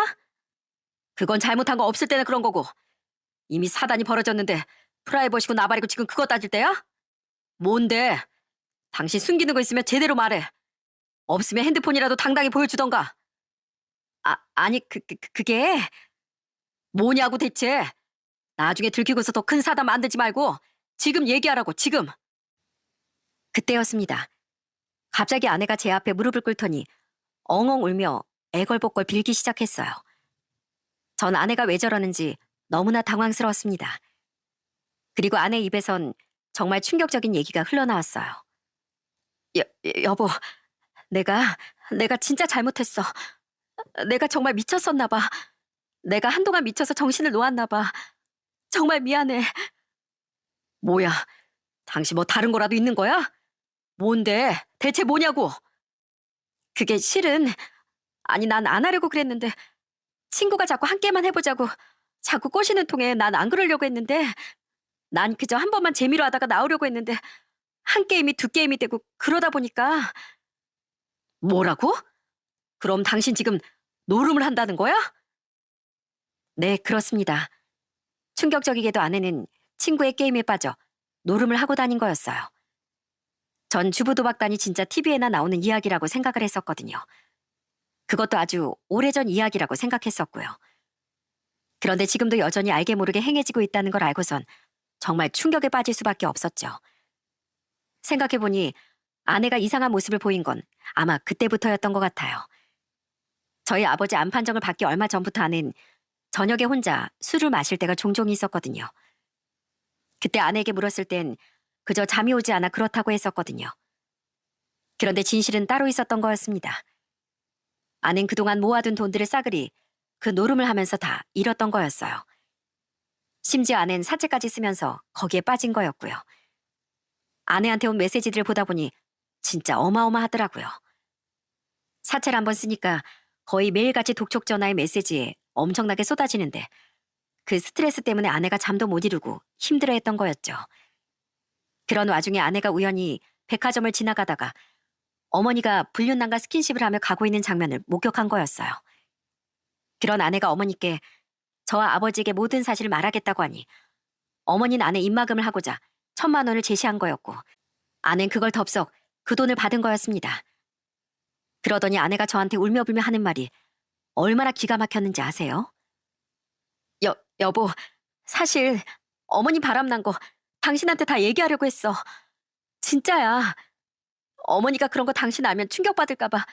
그건 잘못한 거 없을 때는 그런 거고. 이미 사단이 벌어졌는데 프라이버시고 나발이고 지금 그거 따질 때야? 뭔데? 당신 숨기는 거 있으면 제대로 말해. 없으면 핸드폰이라도 당당히 보여주던가. 아니 그게 뭐냐고 대체. 나중에 들키고서 더 큰 사단 만들지 말고 지금 얘기하라고 지금. 그때였습니다. 갑자기 아내가 제 앞에 무릎을 꿇더니 엉엉 울며 애걸복걸 빌기 시작했어요. 전 아내가 왜 저러는지 너무나 당황스러웠습니다. 그리고 아내 입에선 정말 충격적인 얘기가 흘러나왔어요. 여보, 내가 진짜 잘못했어. 내가 정말 미쳤었나 봐. 내가 한동안 미쳐서 정신을 놓았나 봐. 정말 미안해. 뭐야, 당신 뭐 다른 거라도 있는 거야? 뭔데? 대체 뭐냐고? 그게 실은, 아니 난 안 하려고 그랬는데 친구가 자꾸 한 게임만 해보자고 자꾸 꼬시는 통에 난 안 그러려고 했는데 난 그저 한 번만 재미로 하다가 나오려고 했는데 한 게임이 두 게임이 되고 그러다 보니까. 뭐라고? 그럼 당신 지금 노름을 한다는 거야? 네, 그렇습니다. 충격적이게도 아내는 친구의 게임에 빠져 노름을 하고 다닌 거였어요. 전 주부도박단이 진짜 TV에나 나오는 이야기라고 생각을 했었거든요. 그것도 아주 오래전 이야기라고 생각했었고요. 그런데 지금도 여전히 알게 모르게 행해지고 있다는 걸 알고선 정말 충격에 빠질 수밖에 없었죠. 생각해보니 아내가 이상한 모습을 보인 건 아마 그때부터였던 것 같아요. 저희 아버지 암 판정을 받기 얼마 전부터 아내는 저녁에 혼자 술을 마실 때가 종종 있었거든요. 그때 아내에게 물었을 땐 그저 잠이 오지 않아 그렇다고 했었거든요. 그런데 진실은 따로 있었던 거였습니다. 아내는 그동안 모아둔 돈들을 싸그리 그 노름을 하면서 다 잃었던 거였어요. 심지어 아내는 사채까지 쓰면서 거기에 빠진 거였고요. 아내한테 온 메시지들을 보다 보니 진짜 어마어마하더라고요. 사채를 한번 쓰니까 거의 매일같이 독촉 전화의 메시지에 엄청나게 쏟아지는데 그 스트레스 때문에 아내가 잠도 못 이루고 힘들어했던 거였죠. 그런 와중에 아내가 우연히 백화점을 지나가다가 어머니가 불륜남과 스킨십을 하며 가고 있는 장면을 목격한 거였어요. 그런 아내가 어머니께 저와 아버지에게 모든 사실을 말하겠다고 하니 어머니는 아내 입막음을 하고자 1,000만 원을 제시한 거였고 아내는 그걸 덥석 그 돈을 받은 거였습니다. 그러더니 아내가 저한테 울며불며 하는 말이 얼마나 기가 막혔는지 아세요? 여보, 사실 어머니 바람난 거 당신한테 다 얘기하려고 했어. 진짜야. 어머니가 그런 거 당신 알면 충격받을까 봐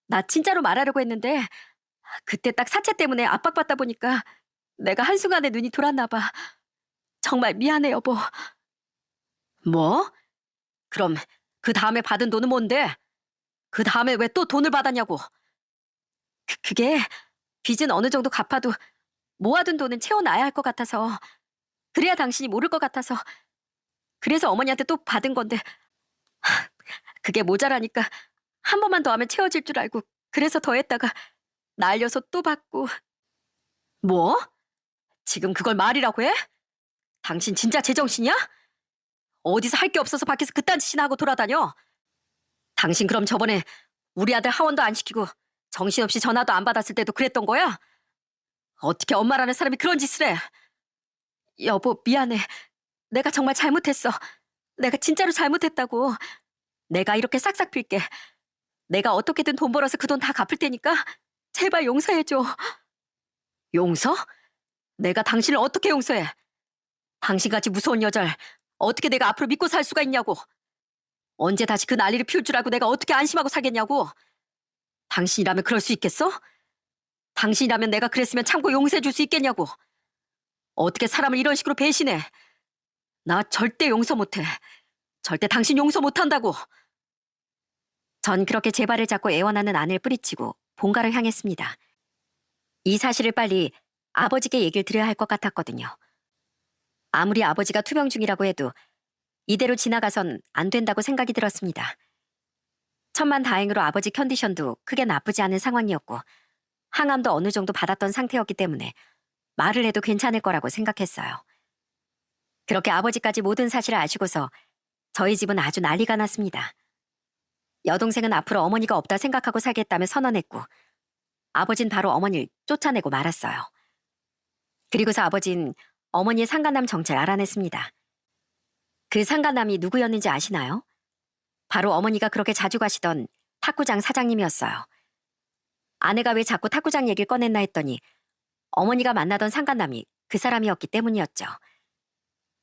나 진짜로 말하려고 했는데 그때 딱 사채 때문에 압박받다 보니까 내가 한순간에 눈이 돌았나 봐. 정말 미안해, 여보. 뭐? 그럼 그 다음에 받은 돈은 뭔데? 그 다음에 왜 또 돈을 받았냐고. 그게 빚은 어느 정도 갚아도 모아둔 돈은 채워놔야 할 것 같아서, 그래야 당신이 모를 것 같아서, 그래서 어머니한테 또 받은 건데, 그게 모자라니까 한 번만 더 하면 채워질 줄 알고, 그래서 더 했다가 날려서 또 받고. 뭐? 지금 그걸 말이라고 해? 당신 진짜 제정신이야? 어디서 할 게 없어서 밖에서 그딴 짓이나 하고 돌아다녀? 당신 그럼 저번에 우리 아들 하원도 안 시키고 정신없이 전화도 안 받았을 때도 그랬던 거야? 어떻게 엄마라는 사람이 그런 짓을 해? 여보, 미안해. 내가 정말 잘못했어. 내가 진짜로 잘못했다고. 내가 이렇게 싹싹 빌게. 내가 어떻게든 돈 벌어서 그 돈 다 갚을 테니까 제발 용서해줘. 용서? 내가 당신을 어떻게 용서해? 당신같이 무서운 여자를 어떻게 내가 앞으로 믿고 살 수가 있냐고. 언제 다시 그 난리를 피울 줄 알고 내가 어떻게 안심하고 살겠냐고. 당신이라면 그럴 수 있겠어? 당신이라면 내가 그랬으면 참고 용서해 줄 수 있겠냐고. 어떻게 사람을 이런 식으로 배신해? 나 절대 용서 못해. 절대 당신 용서 못한다고. 전 그렇게 제 발을 잡고 애원하는 아내를 뿌리치고 본가를 향했습니다. 이 사실을 빨리 아버지께 얘기를 드려야 할 것 같았거든요. 아무리 아버지가 투병 중이라고 해도 이대로 지나가선 안 된다고 생각이 들었습니다. 천만다행으로 아버지 컨디션도 크게 나쁘지 않은 상황이었고 항암도 어느 정도 받았던 상태였기 때문에 말을 해도 괜찮을 거라고 생각했어요. 그렇게 아버지까지 모든 사실을 아시고서 저희 집은 아주 난리가 났습니다. 여동생은 앞으로 어머니가 없다 생각하고 살겠다며 선언했고 아버진 바로 어머니를 쫓아내고 말았어요. 그리고서 아버진 어머니의 상간남 정체를 알아냈습니다. 그 상간남이 누구였는지 아시나요? 바로 어머니가 그렇게 자주 가시던 탁구장 사장님이었어요. 아내가 왜 자꾸 탁구장 얘기를 꺼냈나 했더니 어머니가 만나던 상간남이 그 사람이었기 때문이었죠.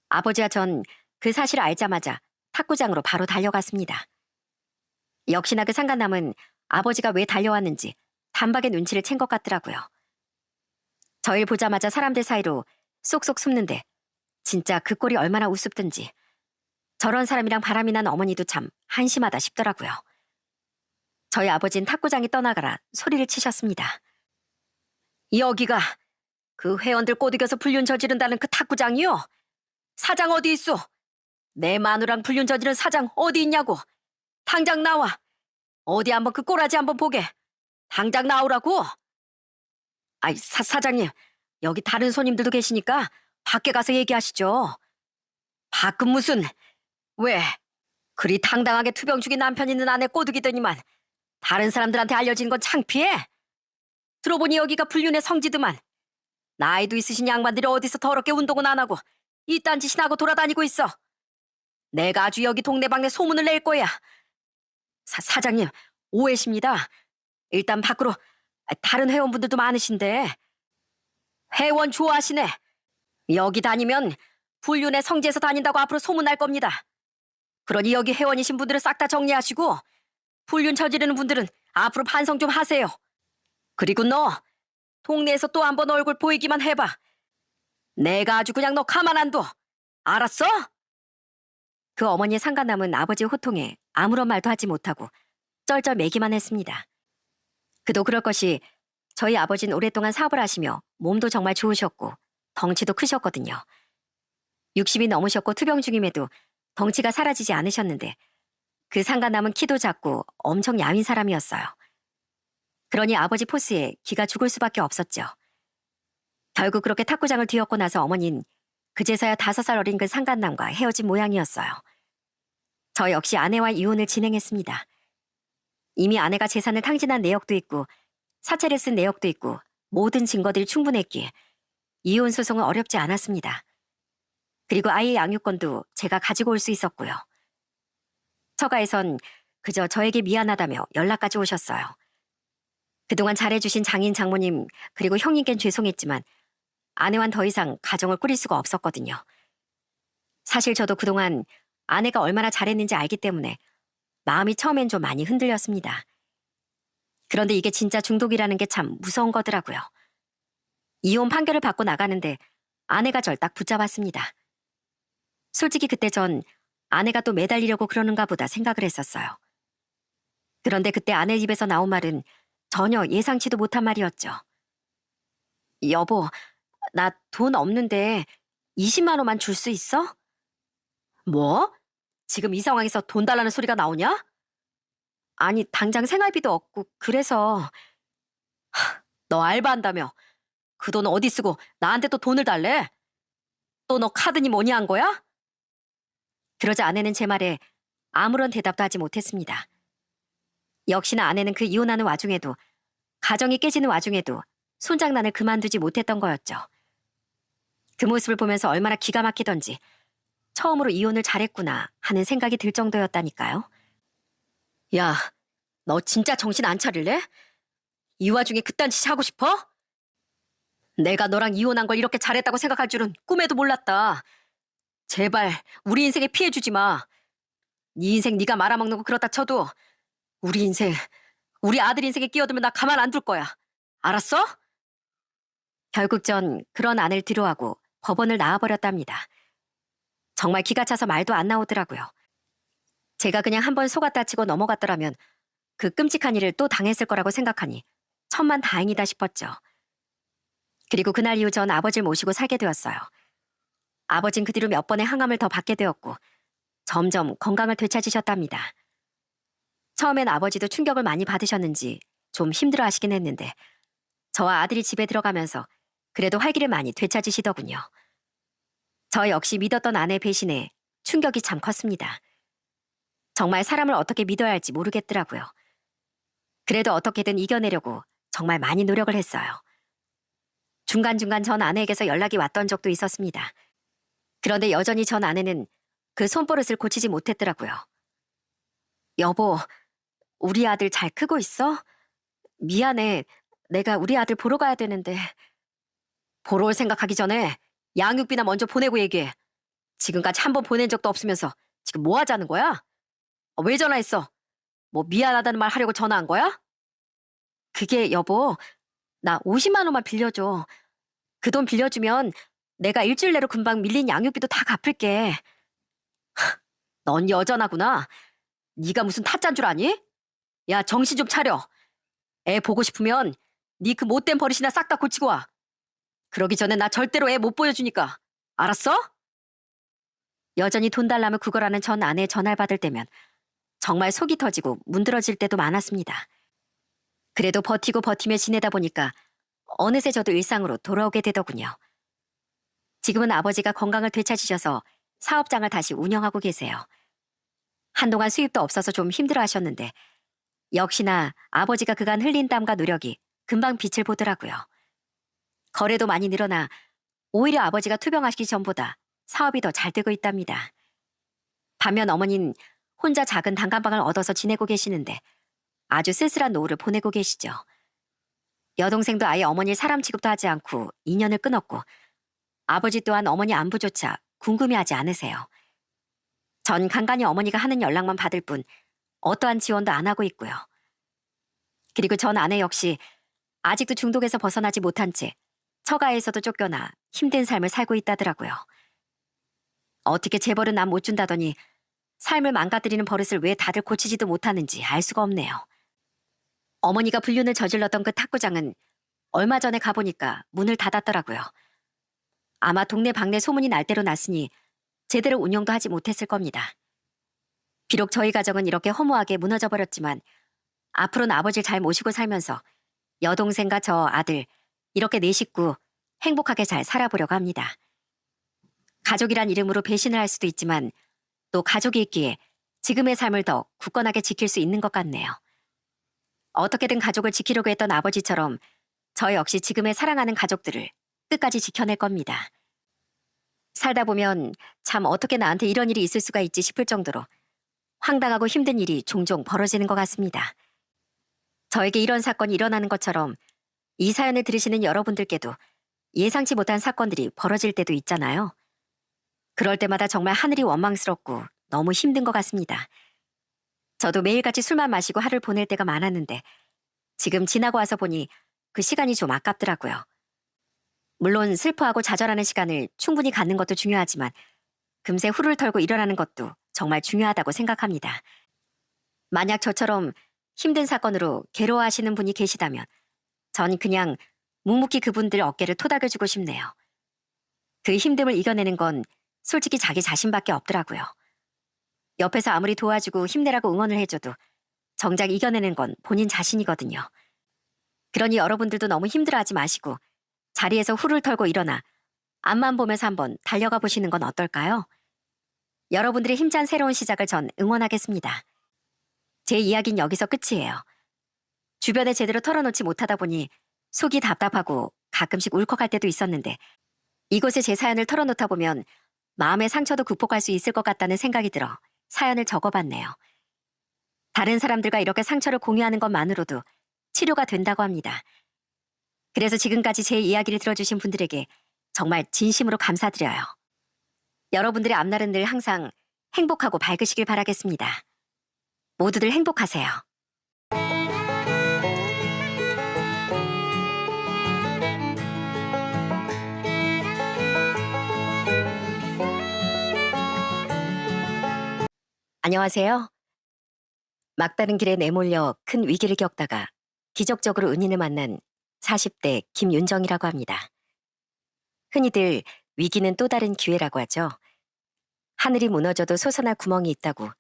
아버지와 전 그 사실을 알자마자 탁구장으로 바로 달려갔습니다. 역시나 그 상간남은 아버지가 왜 달려왔는지 단박에 눈치를 챈 것 같더라고요. 저를 보자마자 사람들 사이로 쏙쏙 숨는데 진짜 그 꼴이 얼마나 우습든지 저런 사람이랑 바람이 난 어머니도 참 한심하다 싶더라고요. 저희 아버진 탁구장이 떠나가라 소리를 치셨습니다. 여기가 그 회원들 꼬드겨서 불륜 저지른다는 그 탁구장이요? 사장 어디 있어? 내 마누랑 불륜 저지른 사장 어디 있냐고? 당장 나와. 어디 한번 그 꼬라지 한번 보게. 당장 나오라고. 아이, 사장님, 여기 다른 손님들도 계시니까 밖에 가서 얘기하시죠. 밖은 무슨, 왜? 그리 당당하게 투병 중인 남편 있는 아내 꼬드기더니만 다른 사람들한테 알려진 건 창피해? 들어보니 여기가 불륜의 성지드만. 나이도 있으신 양반들이 어디서 더럽게 운동은 안 하고 이딴 짓이나 하고 돌아다니고 있어. 내가 아주 여기 동네방네 소문을 낼 거야. 사장님, 오해십니다. 일단 밖으로 다른 회원분들도 많으신데. 회원 좋아하시네. 여기 다니면 불륜의 성지에서 다닌다고 앞으로 소문날 겁니다. 그러니 여기 회원이신 분들은 싹 다 정리하시고 불륜 저지르는 분들은 앞으로 반성 좀 하세요. 그리고 너 동네에서 또 한 번 얼굴 보이기만 해봐. 내가 아주 그냥 너 가만 안 둬. 알았어? 그 어머니의 상간남은 아버지의 호통에 아무런 말도 하지 못하고 쩔쩔 매기만 했습니다. 그도 그럴 것이 저희 아버지는 오랫동안 사업을 하시며 몸도 정말 좋으셨고 덩치도 크셨거든요. 60이 넘으셨고 투병 중임에도 덩치가 사라지지 않으셨는데 그 상간남은 키도 작고 엄청 야윈 사람이었어요. 그러니 아버지 포스에 기가 죽을 수밖에 없었죠. 결국 그렇게 탁구장을 뒤엎고 나서 어머니는 그제서야 5살 어린 그 상간남과 헤어진 모양이었어요. 저 역시 아내와 이혼을 진행했습니다. 이미 아내가 재산을 탕진한 내역도 있고 사채를 쓴 내역도 있고 모든 증거들이 충분했기에 이혼 소송은 어렵지 않았습니다. 그리고 아이의 양육권도 제가 가지고 올 수 있었고요. 처가에선 그저 저에게 미안하다며 연락까지 오셨어요. 그동안 잘해주신 장인 장모님 그리고 형님께는 죄송했지만 아내와는 더 이상 가정을 꾸릴 수가 없었거든요. 사실 저도 그동안 아내가 얼마나 잘했는지 알기 때문에 마음이 처음엔 좀 많이 흔들렸습니다. 그런데 이게 진짜 중독이라는 게 참 무서운 거더라고요. 이혼 판결을 받고 나가는데 아내가 절 딱 붙잡았습니다. 솔직히 그때 전 아내가 또 매달리려고 그러는가 보다 생각을 했었어요. 그런데 그때 아내 입에서 나온 말은 전혀 예상치도 못한 말이었죠. 여보, 나 돈 없는데 20만 원만 줄 수 있어? 뭐? 지금 이 상황에서 돈 달라는 소리가 나오냐? 아니, 당장 생활비도 없고 그래서 너 알바한다며. 그 돈 어디 쓰고 나한테 또 돈을 달래? 또 너 카드니 뭐니 한 거야? 그러자 아내는 제 말에 아무런 대답도 하지 못했습니다. 역시나 아내는 그 이혼하는 와중에도, 가정이 깨지는 와중에도 손장난을 그만두지 못했던 거였죠. 그 모습을 보면서 얼마나 기가 막히던지 처음으로 이혼을 잘했구나 하는 생각이 들 정도였다니까요. 야, 너 진짜 정신 안 차릴래? 이 와중에 그딴 짓 하고 싶어? 내가 너랑 이혼한 걸 이렇게 잘했다고 생각할 줄은 꿈에도 몰랐다. 제발 우리 인생에 피해 주지 마. 네 인생 네가 말아먹는 거 그렇다 쳐도 우리 인생, 우리 아들 인생에 끼어들면 나 가만 안 둘 거야. 알았어? 결국 전 그런 아내를 뒤로하고 법원을 나와버렸답니다. 정말 기가 차서 말도 안 나오더라고요. 제가 그냥 한번 속았다 치고 넘어갔더라면 그 끔찍한 일을 또 당했을 거라고 생각하니 천만 다행이다 싶었죠. 그리고 그날 이후 전 아버지를 모시고 살게 되었어요. 아버진 그 뒤로 몇 번의 항암을 더 받게 되었고 점점 건강을 되찾으셨답니다. 처음엔 아버지도 충격을 많이 받으셨는지 좀 힘들어 하시긴 했는데 저와 아들이 집에 들어가면서 그래도 활기를 많이 되찾으시더군요. 저 역시 믿었던 아내의 배신에 충격이 참 컸습니다. 정말 사람을 어떻게 믿어야 할지 모르겠더라고요. 그래도 어떻게든 이겨내려고 정말 많이 노력을 했어요. 중간중간 전 아내에게서 연락이 왔던 적도 있었습니다. 그런데 여전히 전 아내는 그 손버릇을 고치지 못했더라고요. 여보, 우리 아들 잘 크고 있어? 미안해. 내가 우리 아들 보러 가야 되는데. 보러 올 생각하기 전에 양육비나 먼저 보내고 얘기해. 지금까지 한 번 보낸 적도 없으면서 지금 뭐 하자는 거야? 왜 전화했어? 뭐 미안하다는 말 하려고 전화한 거야? 그게 여보, 나 50만 원만 빌려줘. 그 돈 빌려주면 내가 일주일 내로 금방 밀린 양육비도 다 갚을게. 넌 여전하구나. 네가 무슨 타짜인 줄 아니? 야, 정신 좀 차려. 애 보고 싶으면 네 그 못된 버릇이나 싹 다 고치고 와. 그러기 전에 나 절대로 애 못 보여주니까. 알았어? 여전히 돈 달라면 그거라는 전 아내의 전화를 받을 때면 정말 속이 터지고 문드러질 때도 많았습니다. 그래도 버티고 버티며 지내다 보니까 어느새 저도 일상으로 돌아오게 되더군요. 지금은 아버지가 건강을 되찾으셔서 사업장을 다시 운영하고 계세요. 한동안 수입도 없어서 좀 힘들어 하셨는데 역시나 아버지가 그간 흘린 땀과 노력이 금방 빛을 보더라고요. 거래도 많이 늘어나 오히려 아버지가 투병하시기 전보다 사업이 더 잘 되고 있답니다. 반면 어머니는 혼자 작은 단칸방을 얻어서 지내고 계시는데 아주 쓸쓸한 노후를 보내고 계시죠. 여동생도 아예 어머니를 사람 취급도 하지 않고 인연을 끊었고 아버지 또한 어머니 안부조차 궁금해하지 않으세요. 전 간간히 어머니가 하는 연락만 받을 뿐 어떠한 지원도 안 하고 있고요. 그리고 전 아내 역시 아직도 중독에서 벗어나지 못한 채 처가에서도 쫓겨나 힘든 삶을 살고 있다더라고요. 어떻게 재벌은 남 못 준다더니 삶을 망가뜨리는 버릇을 왜 다들 고치지도 못하는지 알 수가 없네요. 어머니가 불륜을 저질렀던 그 탁구장은 얼마 전에 가보니까 문을 닫았더라고요. 아마 동네 방네 소문이 날 대로 났으니 제대로 운영도 하지 못했을 겁니다. 비록 저희 가정은 이렇게 허무하게 무너져 버렸지만 앞으로는 아버지를 잘 모시고 살면서 여동생과 저 아들 이렇게 네 식구 행복하게 잘 살아보려고 합니다. 가족이란 이름으로 배신을 할 수도 있지만 또 가족이 있기에 지금의 삶을 더 굳건하게 지킬 수 있는 것 같네요. 어떻게든 가족을 지키려고 했던 아버지처럼 저 역시 지금의 사랑하는 가족들을 끝까지 지켜낼 겁니다. 살다 보면 참 어떻게 나한테 이런 일이 있을 수가 있지 싶을 정도로 황당하고 힘든 일이 종종 벌어지는 것 같습니다. 저에게 이런 사건이 일어나는 것처럼 이 사연을 들으시는 여러분들께도 예상치 못한 사건들이 벌어질 때도 있잖아요. 그럴 때마다 정말 하늘이 원망스럽고 너무 힘든 것 같습니다. 저도 매일같이 술만 마시고 하루를 보낼 때가 많았는데 지금 지나고 와서 보니 그 시간이 좀 아깝더라고요. 물론 슬퍼하고 좌절하는 시간을 충분히 갖는 것도 중요하지만 금세 후를 털고 일어나는 것도 정말 중요하다고 생각합니다. 만약 저처럼 힘든 사건으로 괴로워하시는 분이 계시다면 전 그냥 묵묵히 그분들 어깨를 토닥여주고 싶네요. 그 힘듦을 이겨내는 건 솔직히 자기 자신밖에 없더라고요. 옆에서 아무리 도와주고 힘내라고 응원을 해줘도 정작 이겨내는 건 본인 자신이거든요. 그러니 여러분들도 너무 힘들어하지 마시고 자리에서 후를 털고 일어나 앞만 보면서 한번 달려가 보시는 건 어떨까요? 여러분들의 힘찬 새로운 시작을 전 응원하겠습니다. 제 이야기는 여기서 끝이에요. 주변에 제대로 털어놓지 못하다 보니 속이 답답하고 가끔씩 울컥할 때도 있었는데 이곳에 제 사연을 털어놓다 보면 마음의 상처도 극복할 수 있을 것 같다는 생각이 들어 사연을 적어봤네요. 다른 사람들과 이렇게 상처를 공유하는 것만으로도 치료가 된다고 합니다. 그래서 지금까지 제 이야기를 들어주신 분들에게 정말 진심으로 감사드려요. 여러분들의 앞날은 늘 항상 행복하고 밝으시길 바라겠습니다. 모두들 행복하세요. 안녕하세요. 막다른 길에 내몰려 큰 위기를 겪다가 기적적으로 은인을 만난 40대 김윤정이라고 합니다. 흔히들 위기는 또 다른 기회라고 하죠. 하늘이 무너져도 솟아날 구멍이 있다고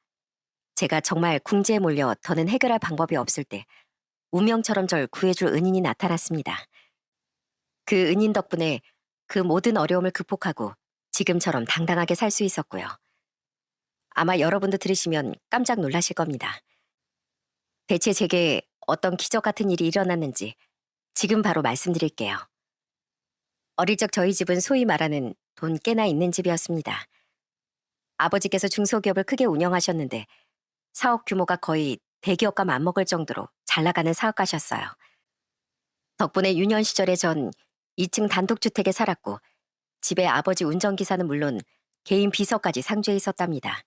제가 정말 궁지에 몰려 더는 해결할 방법이 없을 때 운명처럼 절 구해줄 은인이 나타났습니다. 그 은인 덕분에 그 모든 어려움을 극복하고 지금처럼 당당하게 살 수 있었고요. 아마 여러분도 들으시면 깜짝 놀라실 겁니다. 대체 제게 어떤 기적 같은 일이 일어났는지 지금 바로 말씀드릴게요. 어릴 적 저희 집은 소위 말하는 돈 꽤나 있는 집이었습니다. 아버지께서 중소기업을 크게 운영하셨는데 사업 규모가 거의 대기업과 맞먹을 정도로 잘 나가는 사업가셨어요. 덕분에 유년 시절에 전 2층 단독주택에 살았고 집에 아버지 운전기사는 물론 개인 비서까지 상주해 있었답니다.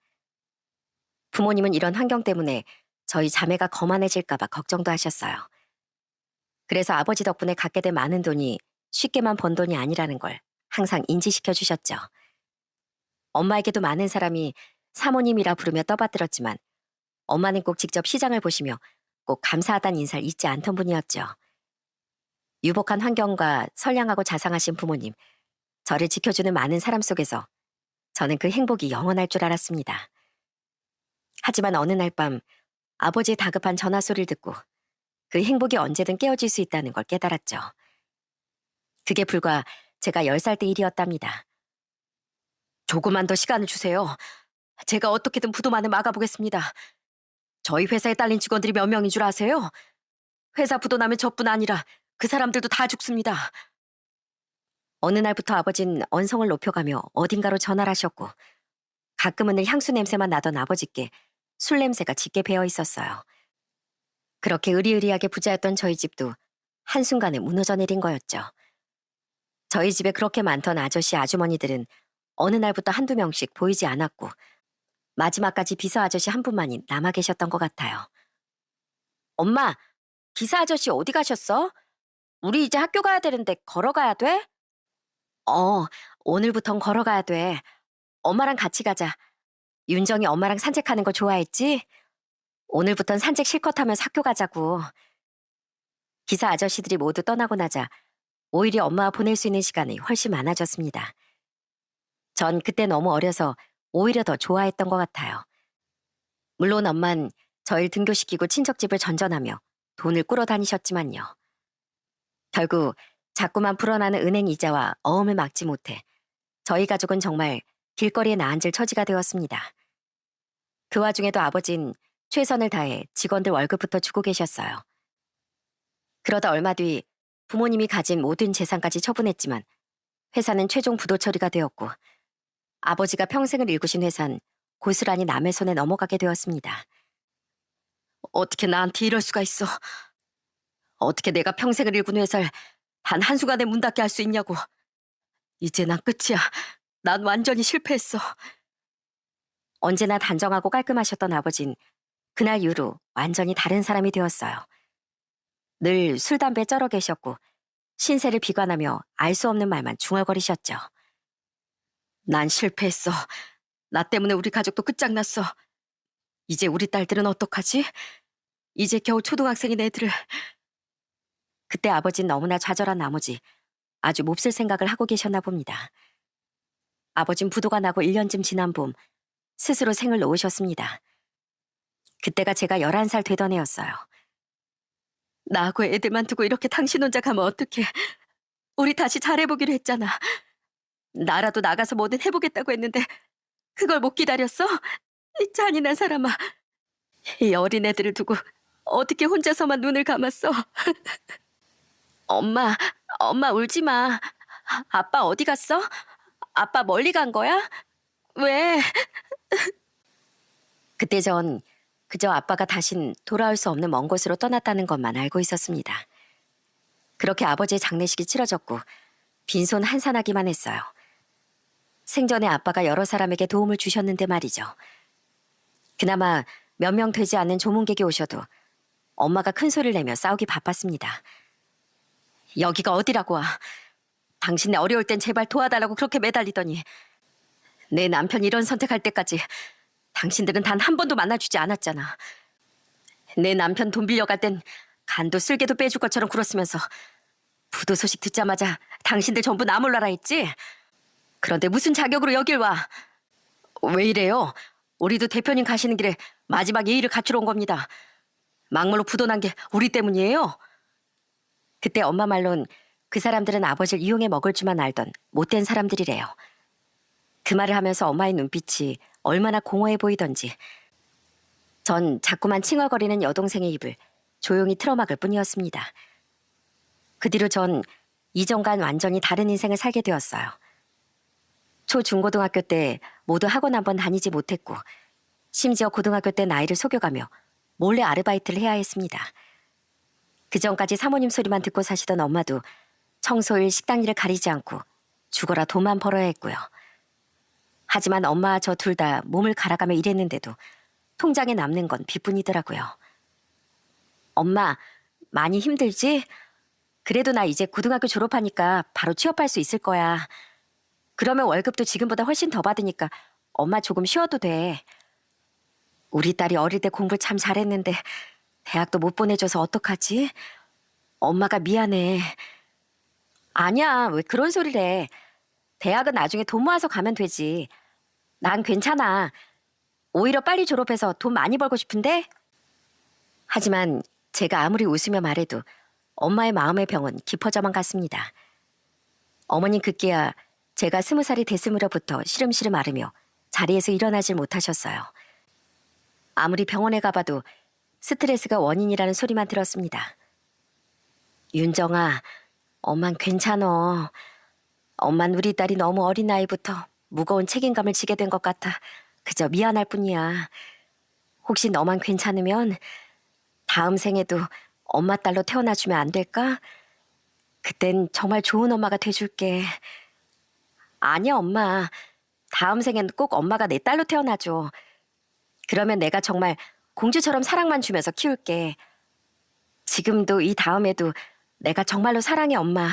부모님은 이런 환경 때문에 저희 자매가 거만해질까봐 걱정도 하셨어요. 그래서 아버지 덕분에 갖게 된 많은 돈이 쉽게만 번 돈이 아니라는 걸 항상 인지시켜 주셨죠. 엄마에게도 많은 사람이 사모님이라 부르며 떠받들었지만 엄마는 꼭 직접 시장을 보시며 꼭 감사하다는 인사를 잊지 않던 분이었죠. 유복한 환경과 선량하고 자상하신 부모님, 저를 지켜주는 많은 사람 속에서 저는 그 행복이 영원할 줄 알았습니다. 하지만 어느 날 밤 아버지의 다급한 전화 소리를 듣고 그 행복이 언제든 깨어질 수 있다는 걸 깨달았죠. 그게 불과 제가 10살 때 일이었답니다. 조금만 더 시간을 주세요. 제가 어떻게든 부도만을 막아보겠습니다. 저희 회사에 딸린 직원들이 몇 명인 줄 아세요? 회사 부도나면 저뿐 아니라 그 사람들도 다 죽습니다. 어느 날부터 아버진 언성을 높여가며 어딘가로 전화를 하셨고 가끔은 늘 향수 냄새만 나던 아버지께 술 냄새가 짙게 배어 있었어요. 그렇게 의리의리하게 부자였던 저희 집도 한순간에 무너져 내린 거였죠. 저희 집에 그렇게 많던 아저씨 아주머니들은 어느 날부터 한두 명씩 보이지 않았고 마지막까지 비서 아저씨 한 분만이 남아 계셨던 것 같아요. 엄마, 기사 아저씨 어디 가셨어? 우리 이제 학교 가야 되는데 걸어가야 돼? 오늘부턴 걸어가야 돼. 엄마랑 같이 가자. 윤정이 엄마랑 산책하는 거 좋아했지? 오늘부턴 산책 실컷 하면서 학교 가자고. 기사 아저씨들이 모두 떠나고 나자 오히려 엄마와 보낼 수 있는 시간이 훨씬 많아졌습니다. 전 그때 너무 어려서 오히려 더 좋아했던 것 같아요. 물론 엄만 저를 등교시키고 친척집을 전전하며 돈을 꾸러 다니셨지만요. 결국 자꾸만 불어나는 은행 이자와 어음을 막지 못해 저희 가족은 정말 길거리에 나앉을 처지가 되었습니다. 그 와중에도 아버진 최선을 다해 직원들 월급부터 주고 계셨어요. 그러다 얼마 뒤 부모님이 가진 모든 재산까지 처분했지만 회사는 최종 부도 처리가 되었고 아버지가 평생을 일구신 회사는 고스란히 남의 손에 넘어가게 되었습니다. 어떻게 나한테 이럴 수가 있어. 어떻게 내가 평생을 일군 회사를 단 한순간에 문 닫게 할 수 있냐고. 이제 난 끝이야. 난 완전히 실패했어. 언제나 단정하고 깔끔하셨던 아버진 그날 이후로 완전히 다른 사람이 되었어요. 늘 술, 담배 쩔어 계셨고 신세를 비관하며 알 수 없는 말만 중얼거리셨죠. 난 실패했어. 나 때문에 우리 가족도 끝장났어. 이제 우리 딸들은 어떡하지? 이제 겨우 초등학생인 애들을. 그때 아버지는 너무나 좌절한 나머지 아주 몹쓸 생각을 하고 계셨나 봅니다. 아버진 부도가 나고 1년쯤 지난 봄 스스로 생을 놓으셨습니다. 그때가 제가 11살 되던 해였어요. 나하고 애들만 두고 이렇게 당신 혼자 가면 어떡해. 우리 다시 잘해보기로 했잖아. 나라도 나가서 뭐든 해보겠다고 했는데 그걸 못 기다렸어? 이 잔인한 사람아. 이 어린애들을 두고 어떻게 혼자서만 눈을 감았어? 엄마, 엄마 울지 마. 아빠 어디 갔어? 아빠 멀리 간 거야? 왜? 그때 전 그저 아빠가 다신 돌아올 수 없는 먼 곳으로 떠났다는 것만 알고 있었습니다. 그렇게 아버지의 장례식이 치러졌고 빈손 한산하기만 했어요. 생전에 아빠가 여러 사람에게 도움을 주셨는데 말이죠. 그나마 몇 명 되지 않는 조문객이 오셔도 엄마가 큰 소리를 내며 싸우기 바빴습니다. 여기가 어디라고 와. 당신네 어려울 땐 제발 도와달라고 그렇게 매달리더니 내 남편이 이런 선택할 때까지 당신들은 단 한 번도 만나주지 않았잖아. 내 남편 돈 빌려갈 땐 간도 쓸개도 빼줄 것처럼 굴었으면서 부도 소식 듣자마자 당신들 전부 나 몰라라 했지? 그런데 무슨 자격으로 여길 와? 왜 이래요? 우리도 대표님 가시는 길에 마지막 예의를 갖추러 온 겁니다. 막말로 부도 난 게 우리 때문이에요? 그때 엄마 말론 그 사람들은 아버지를 이용해 먹을 줄만 알던 못된 사람들이래요. 그 말을 하면서 엄마의 눈빛이 얼마나 공허해 보이던지 전 자꾸만 칭얼거리는 여동생의 입을 조용히 틀어막을 뿐이었습니다. 그 뒤로 전 이전과는 완전히 다른 인생을 살게 되었어요. 초중고등학교 때 모두 학원 한 번 다니지 못했고 심지어 고등학교 때 나이를 속여가며 몰래 아르바이트를 해야 했습니다. 그 전까지 사모님 소리만 듣고 사시던 엄마도 청소일, 식당 일을 가리지 않고 죽어라 돈만 벌어야 했고요. 하지만 엄마와 저 둘 다 몸을 갈아가며 일했는데도 통장에 남는 건 빚뿐이더라고요. 엄마, 많이 힘들지? 그래도 나 이제 고등학교 졸업하니까 바로 취업할 수 있을 거야. 그러면 월급도 지금보다 훨씬 더 받으니까 엄마 조금 쉬어도 돼. 우리 딸이 어릴 때 공부 참 잘했는데 대학도 못 보내줘서 어떡하지? 엄마가 미안해. 아니야, 왜 그런 소리를 해. 대학은 나중에 돈 모아서 가면 되지. 난 괜찮아. 오히려 빨리 졸업해서 돈 많이 벌고 싶은데? 하지만 제가 아무리 웃으며 말해도 엄마의 마음의 병은 깊어져만 갔습니다. 어머님 그때야 제가 20살이 됐음으로부터 시름시름 앓으며 자리에서 일어나질 못하셨어요. 아무리 병원에 가봐도 스트레스가 원인이라는 소리만 들었습니다. 윤정아, 엄만 괜찮어. 엄만 우리 딸이 너무 어린 나이부터 무거운 책임감을 지게 된 것 같아. 그저 미안할 뿐이야. 혹시 너만 괜찮으면 다음 생에도 엄마 딸로 태어나주면 안 될까? 그땐 정말 좋은 엄마가 돼줄게. 아니야, 엄마. 다음 생엔 꼭 엄마가 내 딸로 태어나줘. 그러면 내가 정말 공주처럼 사랑만 주면서 키울게. 지금도 이 다음에도 내가 정말로 사랑해, 엄마.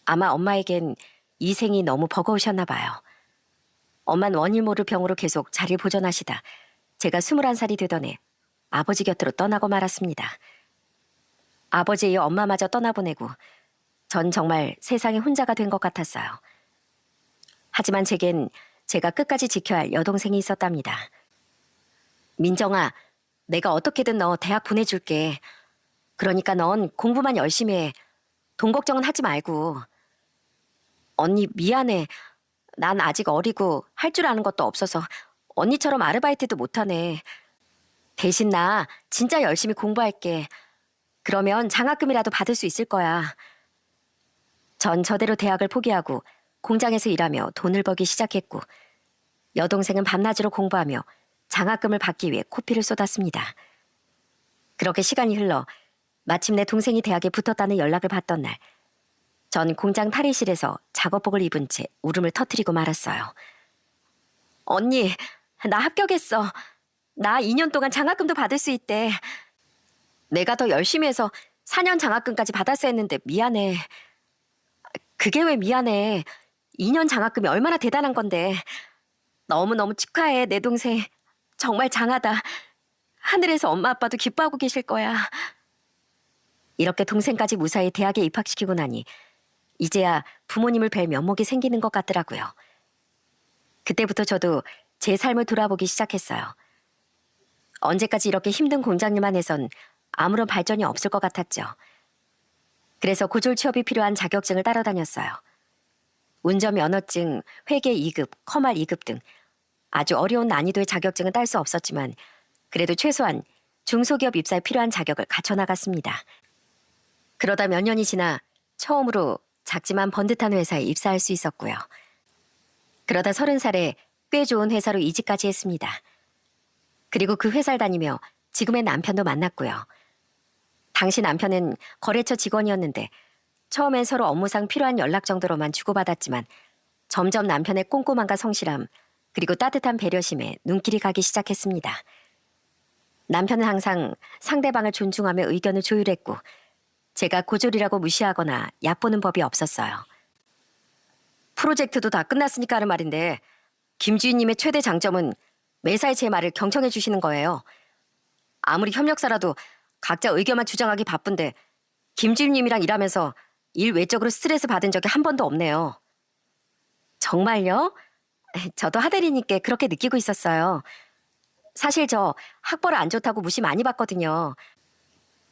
아마 엄마에겐 이 생이 너무 버거우셨나 봐요. 엄만 원인 모를 병으로 계속 자리를 보존하시다 제가 21살이 되던 해 아버지 곁으로 떠나고 말았습니다. 아버지의 엄마마저 떠나보내고 전 정말 세상에 혼자가 된 것 같았어요. 하지만 제겐 제가 끝까지 지켜야 할 여동생이 있었답니다. 민정아, 내가 어떻게든 너 대학 보내줄게. 그러니까 넌 공부만 열심히 해. 돈 걱정은 하지 말고. 언니 미안해. 난 아직 어리고 할 줄 아는 것도 없어서 언니처럼 아르바이트도 못하네. 대신 나 진짜 열심히 공부할게. 그러면 장학금이라도 받을 수 있을 거야. 전 저대로 대학을 포기하고 공장에서 일하며 돈을 벌기 시작했고 여동생은 밤낮으로 공부하며 장학금을 받기 위해 코피를 쏟았습니다. 그렇게 시간이 흘러 마침내 동생이 대학에 붙었다는 연락을 받던 날 전 공장 탈의실에서 작업복을 입은 채 울음을 터뜨리고 말았어요. 언니, 나 합격했어. 나 2년 동안 장학금도 받을 수 있대. 내가 더 열심히 해서 4년 장학금까지 받았어야 했는데 미안해. 그게 왜 미안해. 2년 장학금이 얼마나 대단한 건데. 너무너무 축하해, 내 동생. 정말 장하다. 하늘에서 엄마 아빠도 기뻐하고 계실 거야. 이렇게 동생까지 무사히 대학에 입학시키고 나니 이제야 부모님을 뵐 면목이 생기는 것 같더라고요. 그때부터 저도 제 삶을 돌아보기 시작했어요. 언제까지 이렇게 힘든 공장일만 해선 아무런 발전이 없을 것 같았죠. 그래서 고졸 취업이 필요한 자격증을 따라다녔어요. 운전면허증, 회계 2급, 커말 2급 등 아주 어려운 난이도의 자격증은 딸 수 없었지만 그래도 최소한 중소기업 입사에 필요한 자격을 갖춰나갔습니다. 그러다 몇 년이 지나 처음으로 작지만 번듯한 회사에 입사할 수 있었고요. 그러다 30살에 꽤 좋은 회사로 이직까지 했습니다. 그리고 그 회사를 다니며 지금의 남편도 만났고요. 당시 남편은 거래처 직원이었는데 처음엔 서로 업무상 필요한 연락 정도로만 주고받았지만 점점 남편의 꼼꼼함과 성실함 그리고 따뜻한 배려심에 눈길이 가기 시작했습니다. 남편은 항상 상대방을 존중하며 의견을 조율했고 제가 고졸이라고 무시하거나 얕보는 법이 없었어요. 프로젝트도 다 끝났으니까 하는 말인데 김주인님의 최대 장점은 매사에 제 말을 경청해 주시는 거예요. 아무리 협력사라도 각자 의견만 주장하기 바쁜데 김주임님이랑 일하면서 일 외적으로 스트레스 받은 적이 한 번도 없네요. 정말요? 저도 하대리님께 그렇게 느끼고 있었어요. 사실 저 학벌 안 좋다고 무시 많이 받거든요.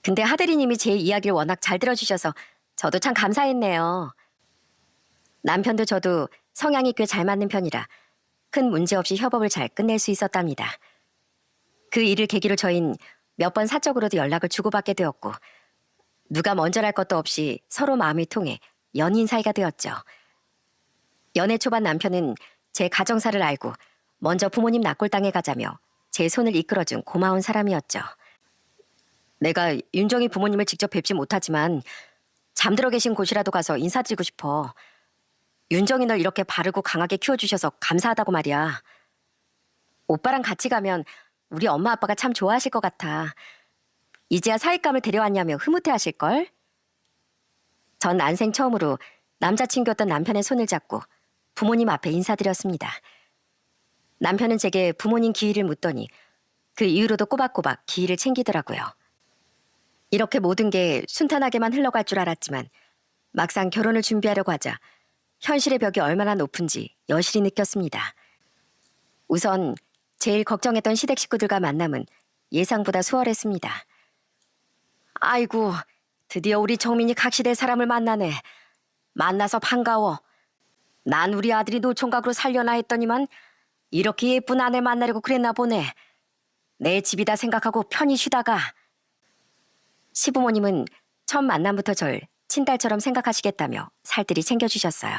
근데 하대리님이 제 이야기를 워낙 잘 들어주셔서 저도 참 감사했네요. 남편도 저도 성향이 꽤 잘 맞는 편이라 큰 문제 없이 협업을 잘 끝낼 수 있었답니다. 그 일을 계기로 저흰 몇 번 사적으로도 연락을 주고받게 되었고 누가 먼저랄 것도 없이 서로 마음이 통해 연인 사이가 되었죠. 연애 초반 남편은 제 가정사를 알고 먼저 부모님 납골당에 가자며 제 손을 이끌어준 고마운 사람이었죠. 내가 윤정이 부모님을 직접 뵙지 못하지만 잠들어 계신 곳이라도 가서 인사드리고 싶어. 윤정이 널 이렇게 바르고 강하게 키워주셔서 감사하다고 말이야. 오빠랑 같이 가면 우리 엄마 아빠가 참 좋아하실 것 같아. 이제야 사윗감을 데려왔냐며 흐뭇해하실걸? 전 난생 처음으로 남자친구였던 남편의 손을 잡고 부모님 앞에 인사드렸습니다. 남편은 제게 부모님 기일을 묻더니 그 이후로도 꼬박꼬박 기일을 챙기더라고요. 이렇게 모든 게 순탄하게만 흘러갈 줄 알았지만 막상 결혼을 준비하려고 하자 현실의 벽이 얼마나 높은지 여실히 느꼈습니다. 우선 제일 걱정했던 시댁 식구들과 만남은 예상보다 수월했습니다. 아이고, 드디어 우리 정민이 각시될 사람을 만나네. 만나서 반가워. 난 우리 아들이 노총각으로 살려나 했더니만 이렇게 예쁜 아내 만나려고 그랬나 보네. 내 집이다 생각하고 편히 쉬다가. 시부모님은 첫 만남부터 절 친딸처럼 생각하시겠다며 살뜰히 챙겨주셨어요.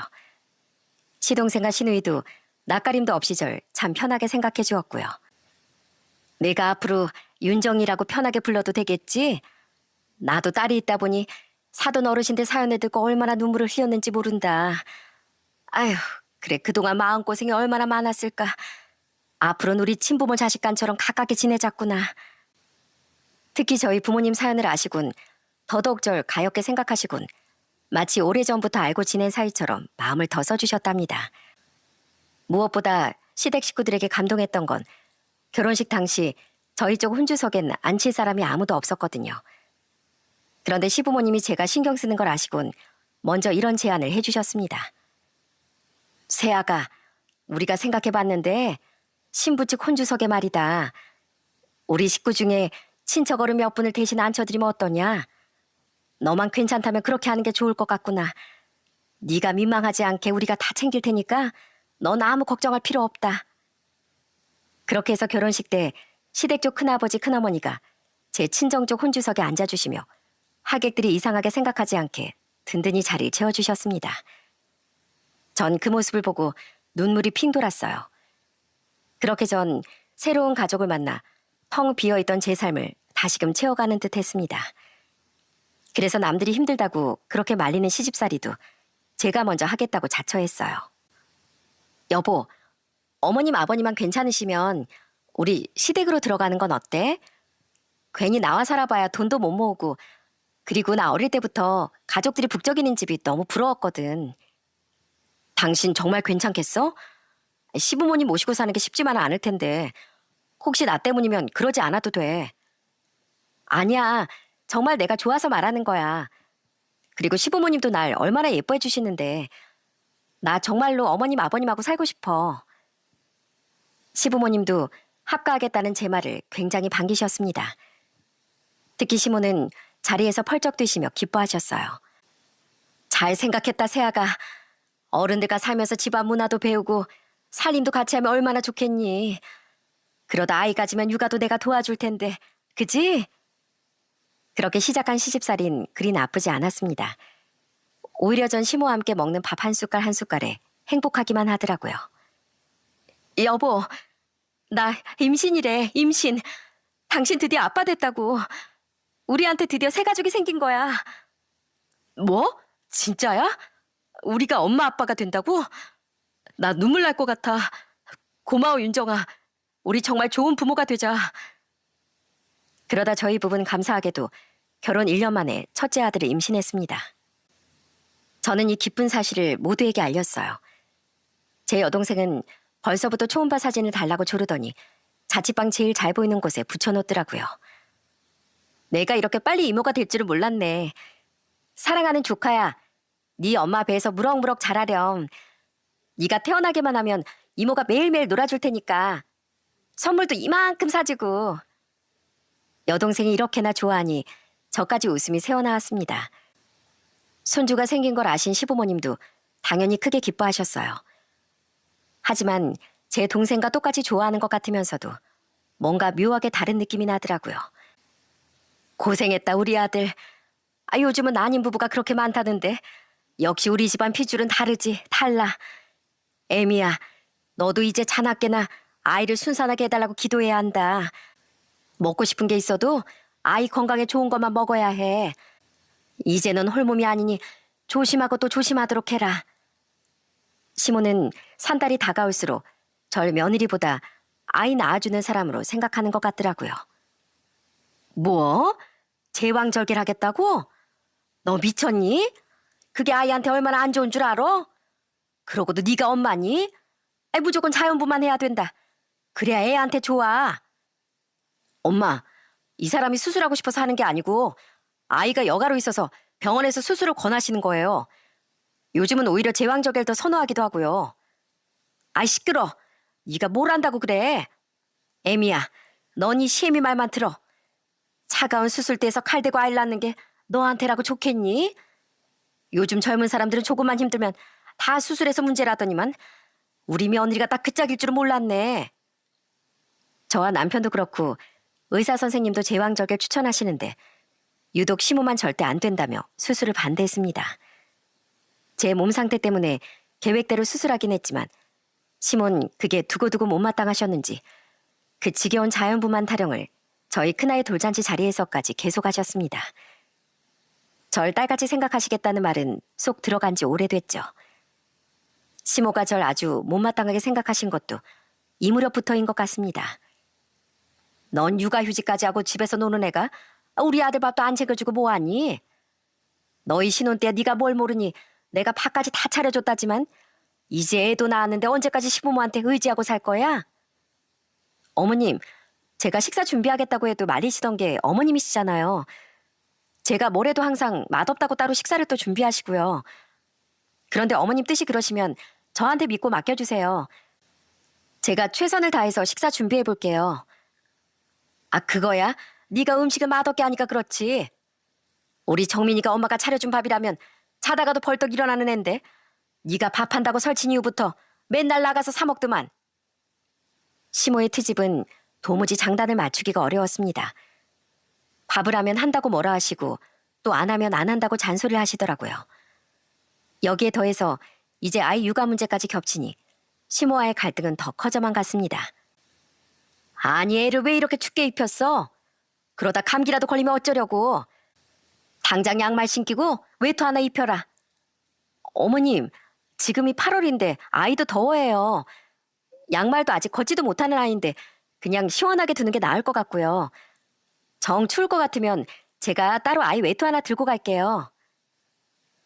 시동생과 시누이도 낯가림도 없이 절 참 편하게 생각해 주었고요. 내가 앞으로 윤정이라고 편하게 불러도 되겠지? 나도 딸이 있다 보니 사돈 어르신들 사연을 듣고 얼마나 눈물을 흘렸는지 모른다. 아휴, 그래 그동안 마음고생이 얼마나 많았을까. 앞으로는 우리 친부모 자식간처럼 가깝게 지내자꾸나. 특히 저희 부모님 사연을 아시곤 더더욱 절 가엽게 생각하시곤 마치 오래전부터 알고 지낸 사이처럼 마음을 더 써주셨답니다. 무엇보다 시댁 식구들에게 감동했던 건 결혼식 당시 저희 쪽 혼주석엔 앉힐 사람이 아무도 없었거든요. 그런데 시부모님이 제가 신경 쓰는 걸 아시곤 먼저 이런 제안을 해주셨습니다. 세아가, 우리가 생각해봤는데 신부 측 혼주석에 말이다. 우리 식구 중에 친척 어른 몇 분을 대신 앉혀드리면 어떠냐? 너만 괜찮다면 그렇게 하는 게 좋을 것 같구나. 네가 민망하지 않게 우리가 다 챙길 테니까 넌 아무 걱정할 필요 없다. 그렇게 해서 결혼식 때 시댁 쪽 큰아버지 큰어머니가 제 친정 쪽 혼주석에 앉아주시며 하객들이 이상하게 생각하지 않게 든든히 자리를 채워주셨습니다. 전 그 모습을 보고 눈물이 핑 돌았어요. 그렇게 전 새로운 가족을 만나 텅 비어있던 제 삶을 다시금 채워가는 듯 했습니다. 그래서 남들이 힘들다고 그렇게 말리는 시집살이도 제가 먼저 하겠다고 자처했어요. 여보, 어머님 아버님만 괜찮으시면 우리 시댁으로 들어가는 건 어때? 괜히 나와 살아봐야 돈도 못 모으고 그리고 나 어릴 때부터 가족들이 북적이는 집이 너무 부러웠거든. 당신 정말 괜찮겠어? 시부모님 모시고 사는 게 쉽지만은 않을 텐데 혹시 나 때문이면 그러지 않아도 돼. 아니야. 정말 내가 좋아서 말하는 거야. 그리고 시부모님도 날 얼마나 예뻐해 주시는데 나 정말로 어머님 아버님하고 살고 싶어. 시부모님도 합가하겠다는 제 말을 굉장히 반기셨습니다. 특히 시모는 자리에서 펄쩍 뛰시며 기뻐하셨어요. 잘 생각했다, 세아가. 어른들과 살면서 집안 문화도 배우고 살림도 같이 하면 얼마나 좋겠니. 그러다 아이 가지면 육아도 내가 도와줄 텐데. 그지? 그렇게 시작한 시집살이는 그리 나쁘지 않았습니다. 오히려 전 시모와 함께 먹는 밥 한 숟갈 한 숟갈에 행복하기만 하더라고요. 여보, 나 임신이래, 임신. 당신 드디어 아빠 됐다고. 우리한테 드디어 새 가족이 생긴 거야. 뭐? 진짜야? 우리가 엄마 아빠가 된다고? 나 눈물 날 것 같아. 고마워, 윤정아. 우리 정말 좋은 부모가 되자. 그러다 저희 부부는 감사하게도 결혼 1년 만에 첫째 아들을 임신했습니다. 저는 이 기쁜 사실을 모두에게 알렸어요. 제 여동생은 벌써부터 초음파 사진을 달라고 조르더니 자취방 제일 잘 보이는 곳에 붙여놓더라고요. 내가 이렇게 빨리 이모가 될 줄은 몰랐네. 사랑하는 조카야. 네 엄마 배에서 무럭무럭 자라렴. 네가 태어나기만 하면 이모가 매일매일 놀아줄 테니까 선물도 이만큼 사주고. 여동생이 이렇게나 좋아하니 저까지 웃음이 새어나왔습니다. 손주가 생긴 걸 아신 시부모님도 당연히 크게 기뻐하셨어요. 하지만 제 동생과 똑같이 좋아하는 것 같으면서도 뭔가 묘하게 다른 느낌이 나더라고요. 고생했다 우리 아들. 요즘은 아닌 부부가 그렇게 많다는데 역시 우리 집안 핏줄은 다르지. 달라. 애미야, 너도 이제 자나깨나 아이를 순산하게 해달라고 기도해야 한다. 먹고 싶은 게 있어도 아이 건강에 좋은 것만 먹어야 해. 이제는 홀몸이 아니니 조심하고 또 조심하도록 해라. 시모는 산달이 다가올수록 절 며느리보다 아이 낳아주는 사람으로 생각하는 것 같더라고요. 뭐? 제왕절개하겠다고? 너 미쳤니? 그게 아이한테 얼마나 안 좋은 줄 알아? 그러고도 네가 엄마니? 무조건 자연분만 해야 된다. 그래야 애한테 좋아. 엄마, 이 사람이 수술하고 싶어서 하는 게 아니고 아이가 여가로 있어서 병원에서 수술을 권하시는 거예요. 요즘은 오히려 제왕절개를 더 선호하기도 하고요. 아이 시끄러. 네가 뭘 안다고 그래. 애미야, 넌 이 시애미 말만 들어. 차가운 수술대에서 칼 대고 아이를 낳는 게 너한테라고 좋겠니? 요즘 젊은 사람들은 조금만 힘들면 다 수술해서 문제라더니만 우리 며느리가 딱 그 짝일 줄은 몰랐네. 저와 남편도 그렇고 의사 선생님도 제왕절개를 추천하시는데 유독 시모만 절대 안 된다며 수술을 반대했습니다. 제 몸 상태 때문에 계획대로 수술하긴 했지만 시몬 그게 두고두고 못마땅하셨는지 그 지겨운 자연분만 타령을 저희 큰아이 돌잔치 자리에서까지 계속하셨습니다. 절 딸같이 생각하시겠다는 말은 쏙 들어간 지 오래됐죠. 시모가 절 아주 못마땅하게 생각하신 것도 이 무렵부터인 것 같습니다. 넌 육아휴직까지 하고 집에서 노는 애가 우리 아들 밥도 안 챙겨주고 뭐하니? 너희 신혼 때 네가 뭘 모르니 내가 밥까지 다 차려줬다지만 이제 애도 낳았는데 언제까지 시부모한테 의지하고 살 거야? 어머님, 제가 식사 준비하겠다고 해도 말리시던 게 어머님이시잖아요. 제가 뭘 해도 항상 맛없다고 따로 식사를 또 준비하시고요. 그런데 어머님 뜻이 그러시면 저한테 믿고 맡겨주세요. 제가 최선을 다해서 식사 준비해 볼게요. 그거야? 네가 음식을 맛없게 하니까 그렇지. 우리 정민이가 엄마가 차려준 밥이라면 자다가도 벌떡 일어나는 앤데 네가 밥한다고 설친 이후부터 맨날 나가서 사 먹더만. 시모의 트집은 도무지 장단을 맞추기가 어려웠습니다. 밥을 하면 한다고 뭐라 하시고 또 안 하면 안 한다고 잔소리를 하시더라고요. 여기에 더해서 이제 아이 육아 문제까지 겹치니 시모와의 갈등은 더 커져만 갔습니다. 아니 애를 왜 이렇게 춥게 입혔어? 그러다 감기라도 걸리면 어쩌려고. 당장 양말 신기고 외투 하나 입혀라. 어머님, 지금이 8월인데 아이도 더워해요. 양말도 아직 걷지도 못하는 아이인데 그냥 시원하게 두는 게 나을 것 같고요. 정 추울 것 같으면 제가 따로 아이 외투 하나 들고 갈게요.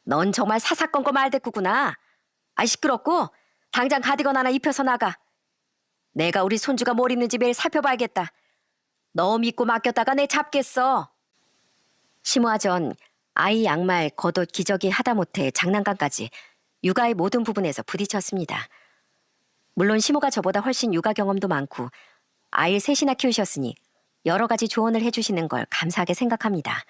넌 정말 사사건건 말대꾸구나. 아이 시끄럽고 당장 가디건 하나 입혀서 나가. 내가 우리 손주가 뭘 입는지 매일 살펴봐야겠다. 너 믿고 맡겼다가 내 잡겠어. 심호와 전 아이 양말, 겉옷, 기저귀 하다못해 장난감까지 육아의 모든 부분에서 부딪혔습니다. 물론 심호가 저보다 훨씬 육아 경험도 많고 아이를 셋이나 키우셨으니 여러 가지 조언을 해주시는 걸 감사하게 생각합니다.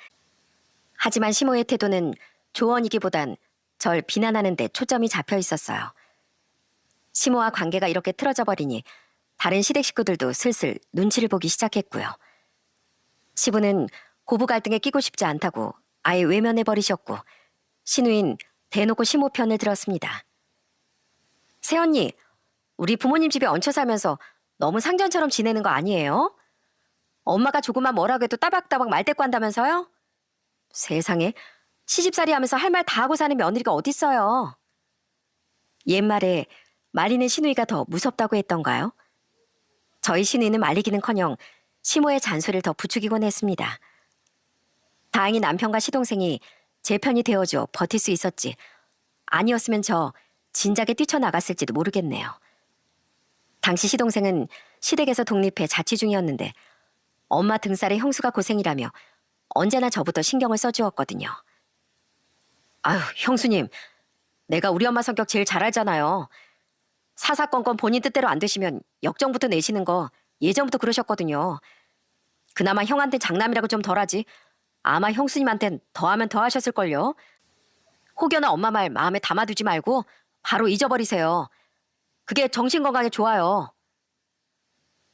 하지만 심호의 태도는 조언이기보단 절 비난하는 데 초점이 잡혀 있었어요. 심호와 관계가 이렇게 틀어져 버리니 다른 시댁 식구들도 슬슬 눈치를 보기 시작했고요. 시부는 고부 갈등에 끼고 싶지 않다고 아예 외면해버리셨고 시누인 대놓고 심호 편을 들었습니다. 새언니, 우리 부모님 집에 얹혀 살면서 너무 상전처럼 지내는 거 아니에요? 엄마가 조금만 뭐라고 해도 따박따박 말대꾸한다면서요? 세상에, 시집살이 하면서 할 말 다 하고 사는 며느리가 어딨어요. 옛말에 말리는 시누이가 더 무섭다고 했던가요? 저희 시누이는 말리기는커녕 시모의 잔소리를 더 부추기곤 했습니다. 다행히 남편과 시동생이 제 편이 되어줘 버틸 수 있었지. 아니었으면 저 진작에 뛰쳐나갔을지도 모르겠네요. 당시 시동생은 시댁에서 독립해 자취 중이었는데 엄마 등살의 형수가 고생이라며 언제나 저부터 신경을 써주었거든요. 아유, 형수님, 내가 우리 엄마 성격 제일 잘 알잖아요. 사사건건 본인 뜻대로 안 되시면 역정부터 내시는 거 예전부터 그러셨거든요. 그나마 형한테 장남이라고 좀 덜하지 아마 형수님한텐 더하면 더 하셨을걸요. 혹여나 엄마 말 마음에 담아두지 말고 바로 잊어버리세요. 그게 정신건강에 좋아요.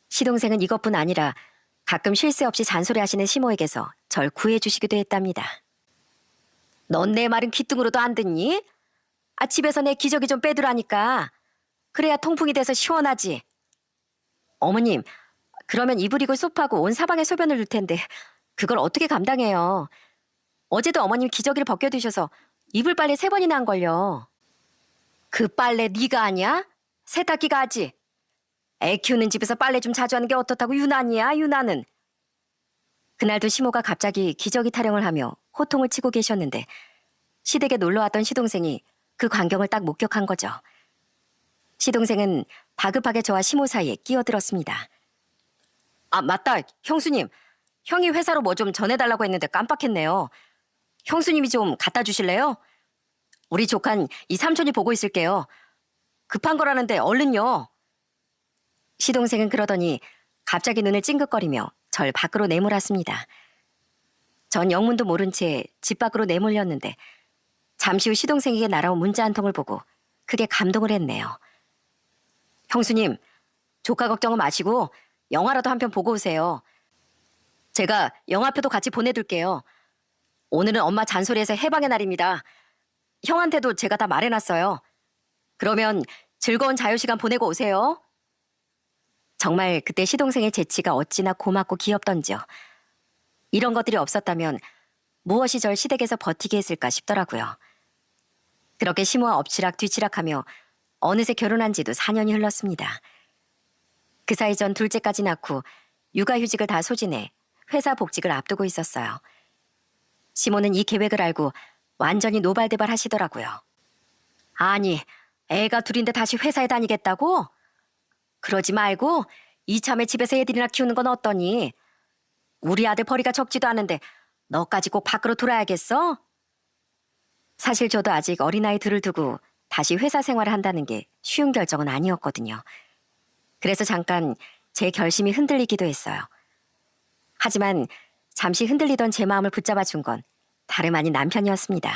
시동생은 이것뿐 아니라 가끔 쉴 새 없이 잔소리하시는 시모에게서 절 구해주시기도 했답니다. 넌 내 말은 귀등으로도 안 듣니? 집에서 내 기저귀 좀 빼두라니까. 그래야 통풍이 돼서 시원하지. 어머님, 그러면 이불이고 소파고 온 사방에 소변을 넣을 텐데 그걸 어떻게 감당해요? 어제도 어머님 기저귀를 벗겨두셔서 이불 빨래 3번이나 한 걸요. 그 빨래 네가 하냐? 세탁기가 하지. 애 키우는 집에서 빨래 좀 자주 하는 게 어떻다고 유난이야, 유난은. 그날도 시모가 갑자기 기저귀 타령을 하며 호통을 치고 계셨는데 시댁에 놀러왔던 시동생이 그 광경을 딱 목격한 거죠. 시동생은 다급하게 저와 시모 사이에 끼어들었습니다. 맞다, 형수님. 형이 회사로 뭐 좀 전해달라고 했는데 깜빡했네요. 형수님이 좀 갖다 주실래요? 우리 조칸 이 삼촌이 보고 있을게요. 급한 거라는데 얼른요. 시동생은 그러더니 갑자기 눈을 찡긋거리며 절 밖으로 내몰았습니다. 전 영문도 모른 채 집 밖으로 내몰렸는데 잠시 후 시동생에게 날아온 문자 한 통을 보고 크게 감동을 했네요. 형수님, 조카 걱정은 마시고 영화라도 한 편 보고 오세요. 제가 영화표도 같이 보내둘게요. 오늘은 엄마 잔소리에서 해방의 날입니다. 형한테도 제가 다 말해놨어요. 그러면 즐거운 자유시간 보내고 오세요. 정말 그때 시동생의 재치가 어찌나 고맙고 귀엽던지요. 이런 것들이 없었다면 무엇이 절 시댁에서 버티게 했을까 싶더라고요. 그렇게 시모와 엎치락 뒤치락하며 어느새 결혼한 지도 4년이 흘렀습니다. 그 사이 전 둘째까지 낳고 육아휴직을 다 소진해 회사 복직을 앞두고 있었어요. 시모는 이 계획을 알고 완전히 노발대발 하시더라고요. 아니, 애가 둘인데 다시 회사에 다니겠다고? 그러지 말고 이참에 집에서 애들이나 키우는 건 어떠니? 우리 아들 벌이가 적지도 않은데 너까지 꼭 밖으로 돌아야겠어? 사실 저도 아직 어린아이 둘을 두고 다시 회사 생활을 한다는 게 쉬운 결정은 아니었거든요. 그래서 잠깐 제 결심이 흔들리기도 했어요. 하지만 잠시 흔들리던 제 마음을 붙잡아 준 건 다름 아닌 남편이었습니다.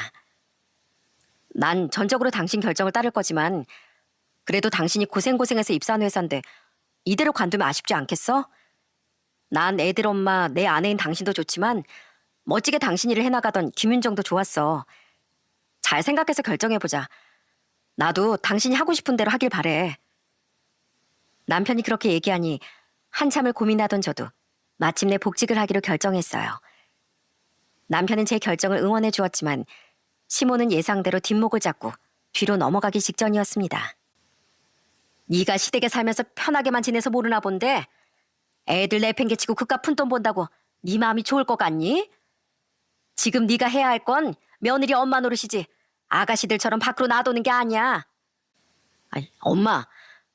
난 전적으로 당신 결정을 따를 거지만 그래도 당신이 고생고생해서 입사한 회사인데 이대로 관두면 아쉽지 않겠어? 난 애들 엄마, 내 아내인 당신도 좋지만 멋지게 당신 일을 해나가던 김윤정도 좋았어. 잘 생각해서 결정해보자. 나도 당신이 하고 싶은 대로 하길 바래. 남편이 그렇게 얘기하니 한참을 고민하던 저도 마침내 복직을 하기로 결정했어요. 남편은 제 결정을 응원해 주었지만 시모는 예상대로 뒷목을 잡고 뒤로 넘어가기 직전이었습니다. 네가 시댁에 살면서 편하게만 지내서 모르나 본데 애들 내팽개치고 그깟 푼돈 본다고 네 마음이 좋을 것 같니? 지금 네가 해야 할 건 며느리 엄마 노릇이지. 아가씨들처럼 밖으로 놔두는 게 아니야. 아니, 엄마,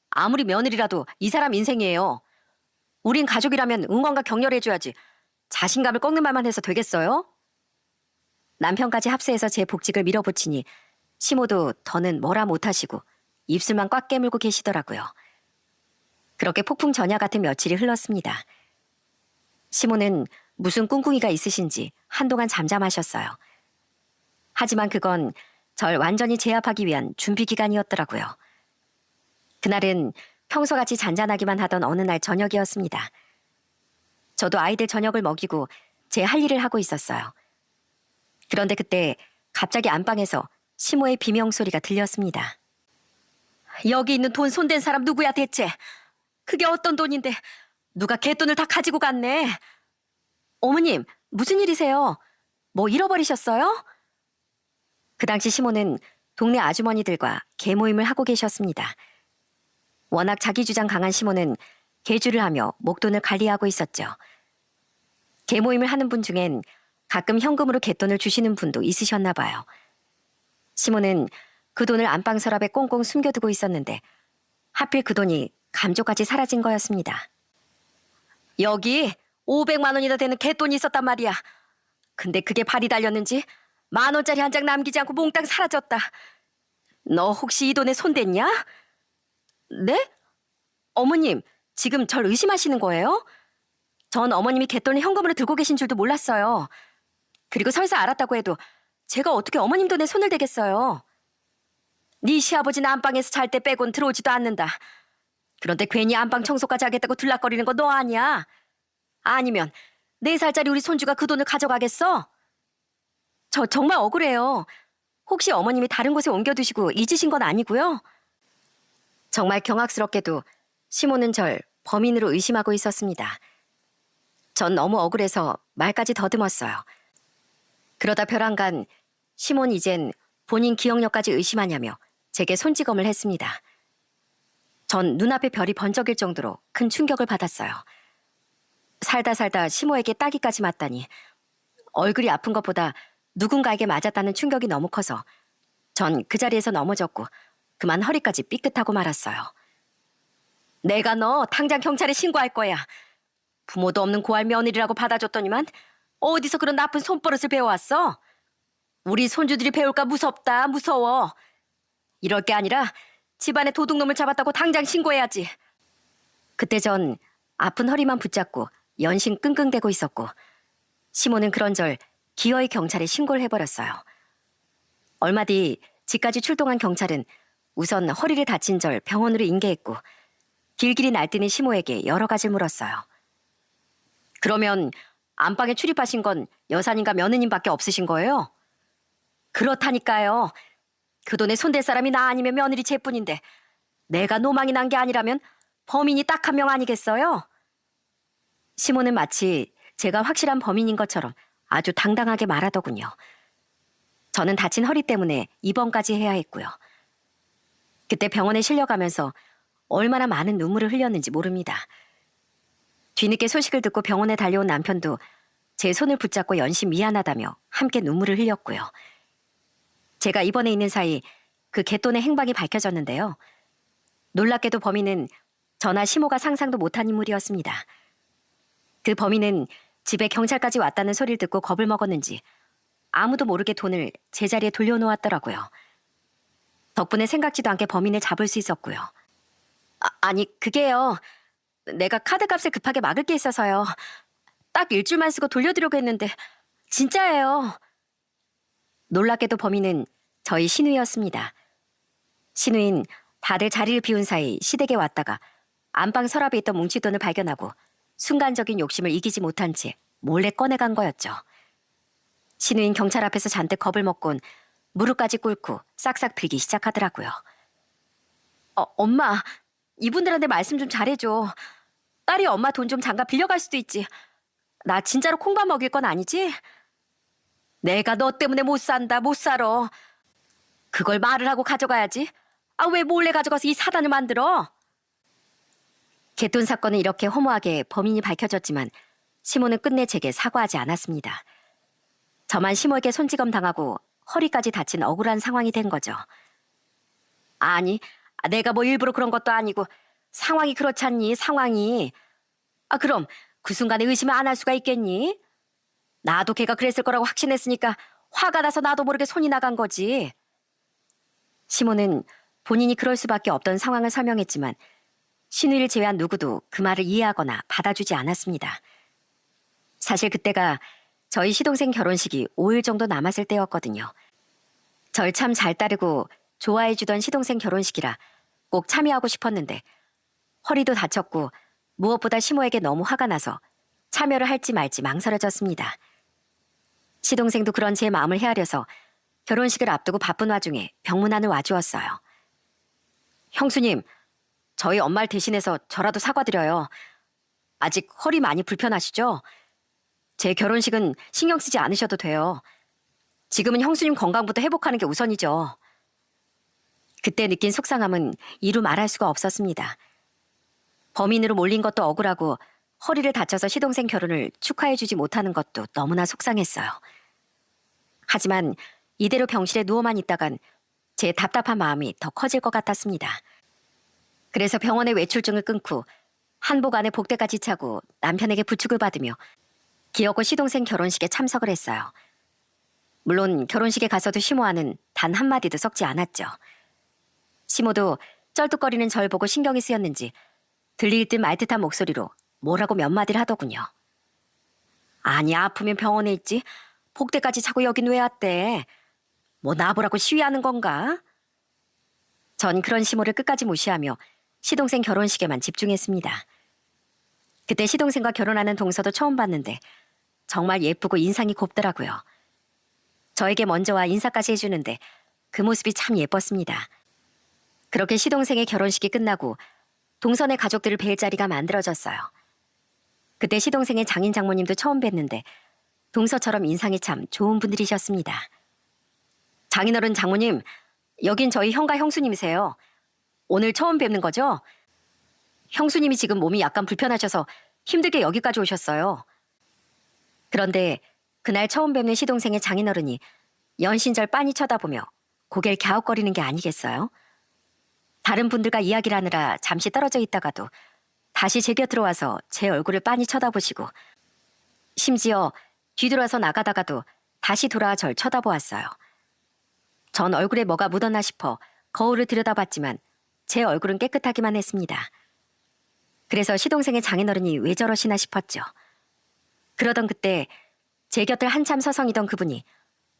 아무리 며느리라도 이 사람 인생이에요. 우린 가족이라면 응원과 격려해줘야지. 자신감을 꺾는 말만 해서 되겠어요? 남편까지 합세해서 제 복직을 밀어붙이니 시모도 더는 뭐라 못하시고 입술만 꽉 깨물고 계시더라고요. 그렇게 폭풍 전야 같은 며칠이 흘렀습니다. 시모는 무슨 꿍꿍이가 있으신지 한동안 잠잠하셨어요. 하지만 그건 절 완전히 제압하기 위한 준비 기간이었더라고요. 그날은 평소같이 잔잔하기만 하던 어느 날 저녁이었습니다. 저도 아이들 저녁을 먹이고 제 할 일을 하고 있었어요. 그런데 그때 갑자기 안방에서 시모의 비명 소리가 들렸습니다. 여기 있는 돈 손댄 사람 누구야 대체? 그게 어떤 돈인데 누가 갯돈을 다 가지고 갔네. 어머님, 무슨 일이세요? 뭐 잃어버리셨어요? 그 당시 시모는 동네 아주머니들과 개모임을 하고 계셨습니다. 워낙 자기 주장 강한 시모는 개주를 하며 목돈을 관리하고 있었죠. 개모임을 하는 분 중엔 가끔 현금으로 갯돈을 주시는 분도 있으셨나 봐요. 시모는 그 돈을 안방 서랍에 꽁꽁 숨겨두고 있었는데 하필 그 돈이 감쪽같이 사라진 거였습니다. 여기 500만 원이나 되는 갯돈이 있었단 말이야. 근데 그게 발이 달렸는지 10,000원짜리 한 장 남기지 않고 몽땅 사라졌다. 너 혹시 이 돈에 손댔냐? 네? 어머님, 지금 절 의심하시는 거예요? 전 어머님이 갯돈을 현금으로 들고 계신 줄도 몰랐어요. 그리고 설사 알았다고 해도 제가 어떻게 어머님 돈에 손을 대겠어요? 네 시아버지는 안방에서 잘 때 빼곤 들어오지도 않는다. 그런데 괜히 안방 청소까지 하겠다고 들락거리는 거 너 아니야? 아니면 4살짜리 우리 손주가 그 돈을 가져가겠어? 저 정말 억울해요. 혹시 어머님이 다른 곳에 옮겨두시고 잊으신 건 아니고요? 정말 경악스럽게도 시모는 절 범인으로 의심하고 있었습니다. 전 너무 억울해서 말까지 더듬었어요. 그러다 벼랑간 시몬 이젠 본인 기억력까지 의심하냐며 제게 손찌검을 했습니다. 전 눈앞에 별이 번쩍일 정도로 큰 충격을 받았어요. 살다 시모에게 따기까지 맞다니 얼굴이 아픈 것보다 누군가에게 맞았다는 충격이 너무 커서 전 그 자리에서 넘어졌고 그만 허리까지 삐끗하고 말았어요. 내가 너 당장 경찰에 신고할 거야. 부모도 없는 고할 며느리라고 받아줬더니만 어디서 그런 나쁜 손버릇을 배워왔어? 우리 손주들이 배울까 무섭다, 무서워. 이럴 게 아니라 집안에 도둑놈을 잡았다고 당장 신고해야지. 그때 전 아픈 허리만 붙잡고 연신 끙끙대고 있었고 시모는 그런절 기어이 경찰에 신고를 해버렸어요. 얼마 뒤 집까지 출동한 경찰은 우선 허리를 다친 절 병원으로 인계했고 길길이 날뛰는 시모에게 여러 가지를 물었어요. 그러면 안방에 출입하신 건 여사님과 며느님밖에 없으신 거예요? 그렇다니까요. 그 돈에 손댈 사람이 나 아니면 며느리 쟤뿐인데 내가 노망이 난 게 아니라면 범인이 딱 한 명 아니겠어요? 시모는 마치 제가 확실한 범인인 것처럼 아주 당당하게 말하더군요. 저는 다친 허리 때문에 입원까지 해야 했고요. 그때 병원에 실려가면서 얼마나 많은 눈물을 흘렸는지 모릅니다. 뒤늦게 소식을 듣고 병원에 달려온 남편도 제 손을 붙잡고 연신 미안하다며 함께 눈물을 흘렸고요. 제가 입원해 있는 사이 그 갯돈의 행방이 밝혀졌는데요. 놀랍게도 범인은 저나 시모가 상상도 못한 인물이었습니다. 그 범인은 집에 경찰까지 왔다는 소리를 듣고 겁을 먹었는지 아무도 모르게 돈을 제자리에 돌려놓았더라고요. 덕분에 생각지도 않게 범인을 잡을 수 있었고요. 아니 그게요. 내가 카드값을 급하게 막을 게 있어서요. 딱 일주일만 쓰고 돌려드리려고 했는데 진짜예요. 놀랍게도 범인은 저희 신우이였습니다. 신우인 다들 자리를 비운 사이 시댁에 왔다가 안방 서랍에 있던 뭉치돈을 발견하고 순간적인 욕심을 이기지 못한 채 몰래 꺼내간 거였죠. 신우인 경찰 앞에서 잔뜩 겁을 먹곤 무릎까지 꿇고 싹싹 빌기 시작하더라고요. 엄마, 이분들한테 말씀 좀 잘해줘. 딸이 엄마 돈 좀 잠깐 빌려갈 수도 있지. 나 진짜로 콩밥 먹일 건 아니지? 내가 너 때문에 못 산다, 못 살아. 그걸 말을 하고 가져가야지. 왜 몰래 가져가서 이 사단을 만들어? 갯돈 사건은 이렇게 허무하게 범인이 밝혀졌지만 시모는 끝내 제게 사과하지 않았습니다. 저만 시모에게 손찌검 당하고 허리까지 다친 억울한 상황이 된 거죠. 아니, 내가 뭐 일부러 그런 것도 아니고 상황이 그렇지 않니, 상황이. 그럼 그 순간에 의심을 안 할 수가 있겠니? 나도 걔가 그랬을 거라고 확신했으니까 화가 나서 나도 모르게 손이 나간 거지. 시모는 본인이 그럴 수밖에 없던 상황을 설명했지만 신우이를 제외한 누구도 그 말을 이해하거나 받아주지 않았습니다. 사실 그때가 저희 시동생 결혼식이 5일 정도 남았을 때였거든요. 절 참 잘 따르고 좋아해주던 시동생 결혼식이라 꼭 참여하고 싶었는데 허리도 다쳤고 무엇보다 시모에게 너무 화가 나서 참여를 할지 말지 망설여졌습니다. 시동생도 그런 제 마음을 헤아려서 결혼식을 앞두고 바쁜 와중에 병문안을 와주었어요. 형수님, 저희 엄마를 대신해서 저라도 사과드려요. 아직 허리 많이 불편하시죠? 제 결혼식은 신경 쓰지 않으셔도 돼요. 지금은 형수님 건강부터 회복하는 게 우선이죠. 그때 느낀 속상함은 이루 말할 수가 없었습니다. 범인으로 몰린 것도 억울하고 허리를 다쳐서 시동생 결혼을 축하해주지 못하는 것도 너무나 속상했어요. 하지만 이대로 병실에 누워만 있다간 제 답답한 마음이 더 커질 것 같았습니다. 그래서 병원에 외출증을 끊고 한복 안에 복대까지 차고 남편에게 부축을 받으며 기어코 시동생 결혼식에 참석을 했어요. 물론 결혼식에 가서도 시모와는 단 한마디도 섞지 않았죠. 시모도 쩔뚝거리는 절 보고 신경이 쓰였는지 들릴 듯 말 듯한 목소리로 뭐라고 몇 마디를 하더군요. 아니, 아프면 병원에 있지. 복대까지 차고 여긴 왜 왔대? 뭐 나보라고 시위하는 건가? 전 그런 시모를 끝까지 무시하며 시동생 결혼식에만 집중했습니다. 그때 시동생과 결혼하는 동서도 처음 봤는데 정말 예쁘고 인상이 곱더라고요. 저에게 먼저 와 인사까지 해주는데 그 모습이 참 예뻤습니다. 그렇게 시동생의 결혼식이 끝나고 동선의 가족들을 뵐 자리가 만들어졌어요. 그때 시동생의 장인 장모님도 처음 뵀는데 동서처럼 인상이 참 좋은 분들이셨습니다. 장인어른 장모님, 여긴 저희 형과 형수님이세요. 오늘 처음 뵙는 거죠? 형수님이 지금 몸이 약간 불편하셔서 힘들게 여기까지 오셨어요. 그런데 그날 처음 뵙는 시동생의 장인어른이 연신절 빤히 쳐다보며 고개를 갸웃거리는 게 아니겠어요? 다른 분들과 이야기를 하느라 잠시 떨어져 있다가도 다시 제 곁으로 와서 제 얼굴을 빤히 쳐다보시고 심지어 뒤돌아서 나가다가도 다시 돌아와 절 쳐다보았어요. 전 얼굴에 뭐가 묻었나 싶어 거울을 들여다봤지만 제 얼굴은 깨끗하기만 했습니다. 그래서 시동생의 장인어른이 왜 저러시나 싶었죠. 그러던 그때 제 곁을 한참 서성이던 그분이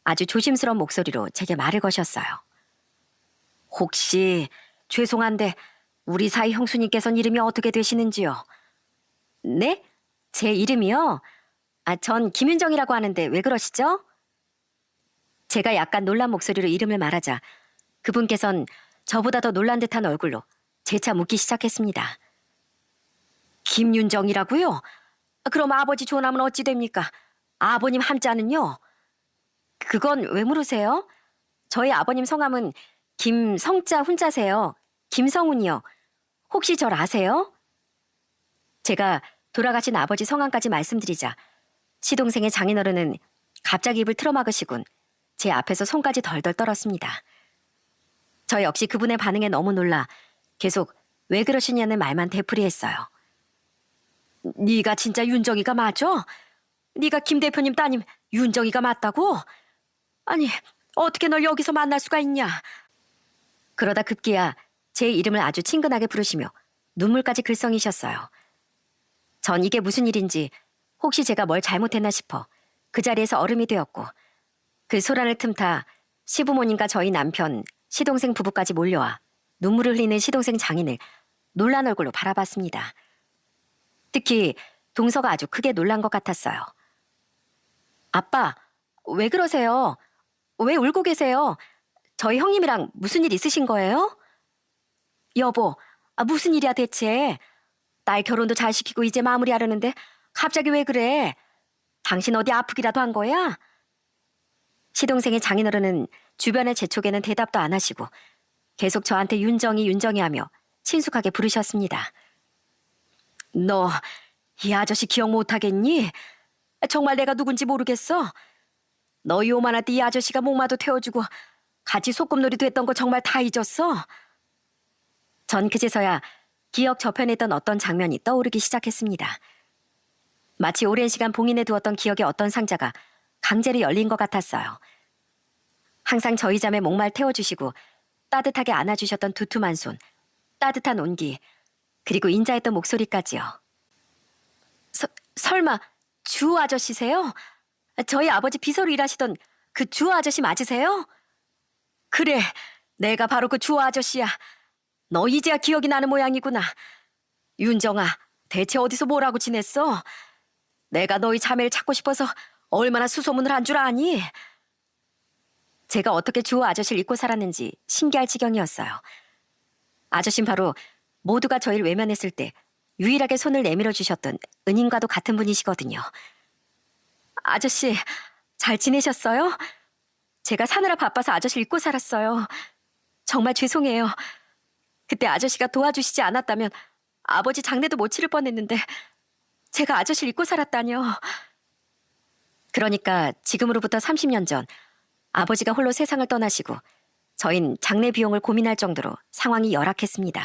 아주 조심스러운 목소리로 제게 말을 거셨어요. 혹시 죄송한데 우리 사이 형수님께서는 이름이 어떻게 되시는지요? 네? 제 이름이요? 전 김윤정이라고 하는데 왜 그러시죠? 제가 약간 놀란 목소리로 이름을 말하자 그분께선 저보다 더 놀란 듯한 얼굴로 재차 묻기 시작했습니다. 김윤정이라고요? 그럼 아버지 조남은 어찌 됩니까? 아버님 한자는요? 그건 왜 물으세요? 저희 아버님 성함은 김성자 훈자세요. 김성훈이요. 혹시 절 아세요? 제가 돌아가신 아버지 성함까지 말씀드리자 시동생의 장인어른은 갑자기 입을 틀어막으시곤 제 앞에서 손까지 덜덜 떨었습니다. 저 역시 그분의 반응에 너무 놀라 계속 왜 그러시냐는 말만 되풀이했어요. 네가 진짜 윤정이가 맞아? 네가 김 대표님 따님 윤정이가 맞다고? 아니, 어떻게 널 여기서 만날 수가 있냐? 그러다 급기야 제 이름을 아주 친근하게 부르시며 눈물까지 글썽이셨어요. 전 이게 무슨 일인지 혹시 제가 뭘 잘못했나 싶어 그 자리에서 얼음이 되었고 그 소란을 틈타 시부모님과 저희 남편, 시동생 부부까지 몰려와 눈물을 흘리는 시동생 장인을 놀란 얼굴로 바라봤습니다. 특히 동서가 아주 크게 놀란 것 같았어요. 아빠, 왜 그러세요? 왜 울고 계세요? 저희 형님이랑 무슨 일 있으신 거예요? 여보, 무슨 일이야 대체? 딸 결혼도 잘 시키고 이제 마무리하려는데 갑자기 왜 그래? 당신 어디 아프기라도 한 거야? 시동생의 장인어른은 주변의 재촉에는 대답도 안 하시고 계속 저한테 윤정이 윤정이 하며 친숙하게 부르셨습니다. 너 이 아저씨 기억 못하겠니? 정말 내가 누군지 모르겠어? 너희 오만한 이 아저씨가 목마도 태워주고 같이 소꿉놀이도 했던 거 정말 다 잊었어? 전 그제서야 기억 저편에 있던 어떤 장면이 떠오르기 시작했습니다. 마치 오랜 시간 봉인해 두었던 기억의 어떤 상자가 강제로 열린 것 같았어요. 항상 저희 잠에 목말 태워주시고 따뜻하게 안아주셨던 두툼한 손, 따뜻한 온기, 그리고 인자했던 목소리까지요. 설마 주호 아저씨세요? 저희 아버지 비서로 일하시던 그 주호 아저씨 맞으세요? 그래, 내가 바로 그 주호 아저씨야. 너 이제야 기억이 나는 모양이구나. 윤정아, 대체 어디서 뭐라고 지냈어? 내가 너희 자매를 찾고 싶어서 얼마나 수소문을 한 줄 아니? 제가 어떻게 주호 아저씨를 잊고 살았는지 신기할 지경이었어요. 아저씨는 바로 모두가 저희를 외면했을 때 유일하게 손을 내밀어 주셨던 은인과도 같은 분이시거든요. 아저씨, 잘 지내셨어요? 제가 사느라 바빠서 아저씨를 잊고 살았어요. 정말 죄송해요. 그때 아저씨가 도와주시지 않았다면 아버지 장례도 못 치를 뻔했는데 제가 아저씨를 잊고 살았다뇨. 그러니까 지금으로부터 30년 전 아버지가 홀로 세상을 떠나시고 저흰 장례 비용을 고민할 정도로 상황이 열악했습니다.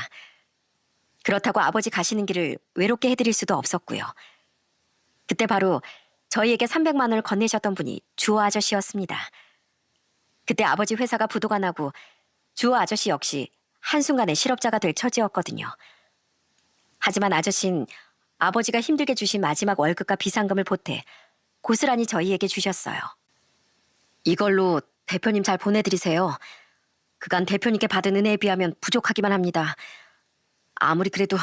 그렇다고 아버지 가시는 길을 외롭게 해드릴 수도 없었고요. 그때 바로 저희에게 300만 원을 건네셨던 분이 주호 아저씨였습니다. 그때 아버지 회사가 부도가 나고 주호 아저씨 역시 한순간에 실업자가 될 처지였거든요. 하지만 아저씨는 아버지가 힘들게 주신 마지막 월급과 비상금을 보태 고스란히 저희에게 주셨어요. 이걸로 대표님 잘 보내드리세요. 그간 대표님께 받은 은혜에 비하면 부족하기만 합니다. 아무리 그래도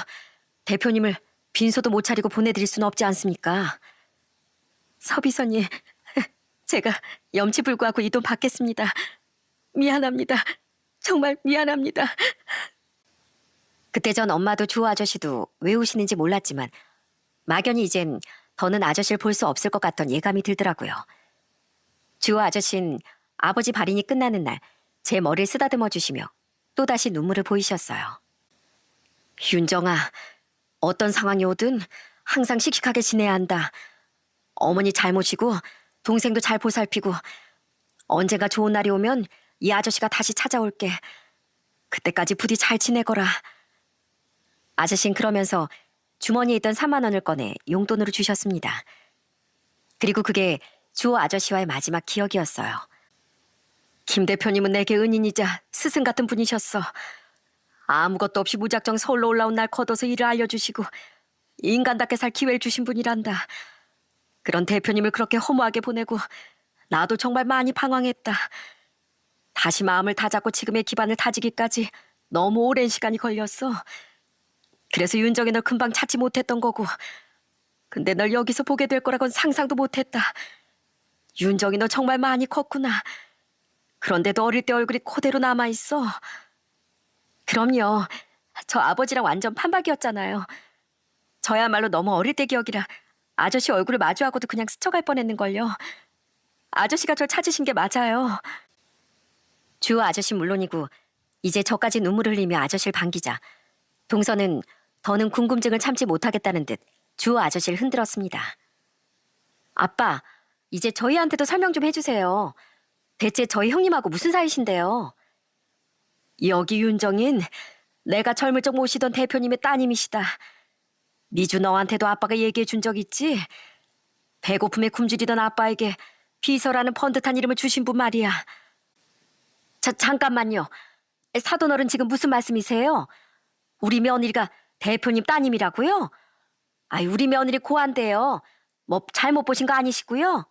대표님을 빈소도 못 차리고 보내드릴 수는 없지 않습니까? 서비서님, 제가 염치불구하고 이 돈 받겠습니다. 미안합니다. 정말 미안합니다. 그때 전 엄마도 주호 아저씨도 왜 우시는지 몰랐지만 막연히 이젠 더는 아저씨를 볼 수 없을 것 같던 예감이 들더라고요. 주호 아저씨는 아버지 발인이 끝나는 날 제 머리를 쓰다듬어 주시며 또다시 눈물을 보이셨어요. 윤정아, 어떤 상황이 오든 항상 씩씩하게 지내야 한다. 어머니 잘 모시고 동생도 잘 보살피고 언젠가 좋은 날이 오면 이 아저씨가 다시 찾아올게. 그때까지 부디 잘 지내거라. 아저씨는 그러면서 주머니에 있던 3만 원을 꺼내 용돈으로 주셨습니다. 그리고 그게 주호 아저씨와의 마지막 기억이었어요. 김 대표님은 내게 은인이자 스승 같은 분이셨어. 아무것도 없이 무작정 서울로 올라온 날 걷어서 일을 알려주시고 인간답게 살 기회를 주신 분이란다. 그런 대표님을 그렇게 허무하게 보내고 나도 정말 많이 방황했다. 다시 마음을 다잡고 지금의 기반을 다지기까지 너무 오랜 시간이 걸렸어. 그래서 윤정이 널 금방 찾지 못했던 거고. 근데 널 여기서 보게 될 거라고는 상상도 못했다. 윤정이 너 정말 많이 컸구나. 그런데도 어릴 때 얼굴이 그대로 남아있어. 그럼요. 저 아버지랑 완전 판박이었잖아요. 저야말로 너무 어릴 때 기억이라 아저씨 얼굴을 마주하고도 그냥 스쳐갈 뻔했는걸요. 아저씨가 절 찾으신 게 맞아요. 주호 아저씨 물론이고 이제 저까지 눈물을 흘리며 아저씨를 반기자 동서는 더는 궁금증을 참지 못하겠다는 듯 주호 아저씨를 흔들었습니다. 아빠, 이제 저희한테도 설명 좀 해주세요. 대체 저희 형님하고 무슨 사이신데요? 여기 윤정인, 내가 젊을 적 모시던 대표님의 따님이시다. 미주 너한테도 아빠가 얘기해 준 적 있지? 배고픔에 굶주리던 아빠에게 비서라는 번듯한 이름을 주신 분 말이야. 잠깐만요. 사돈어른 지금 무슨 말씀이세요? 우리 며느리가 대표님 따님이라고요? 아이, 우리 며느리 고한데요. 뭐 잘못 보신 거 아니시고요?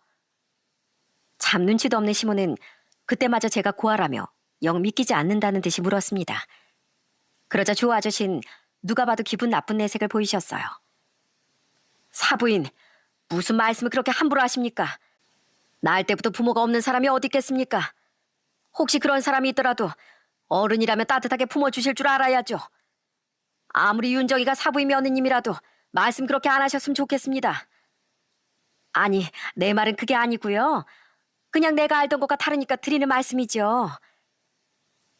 참 눈치도 없는 시모는 그때마저 제가 고아라며 영 믿기지 않는다는 듯이 물었습니다. 그러자 주호 아저씨는 누가 봐도 기분 나쁜 내색을 보이셨어요. 사부인, 무슨 말씀을 그렇게 함부로 하십니까? 날 때부터 부모가 없는 사람이 어디 있겠습니까? 혹시 그런 사람이 있더라도 어른이라면 따뜻하게 품어주실 줄 알아야죠. 아무리 윤정이가 사부인 며느님이라도 말씀 그렇게 안 하셨으면 좋겠습니다. 아니, 내 말은 그게 아니고요. 그냥 내가 알던 것과 다르니까 드리는 말씀이죠.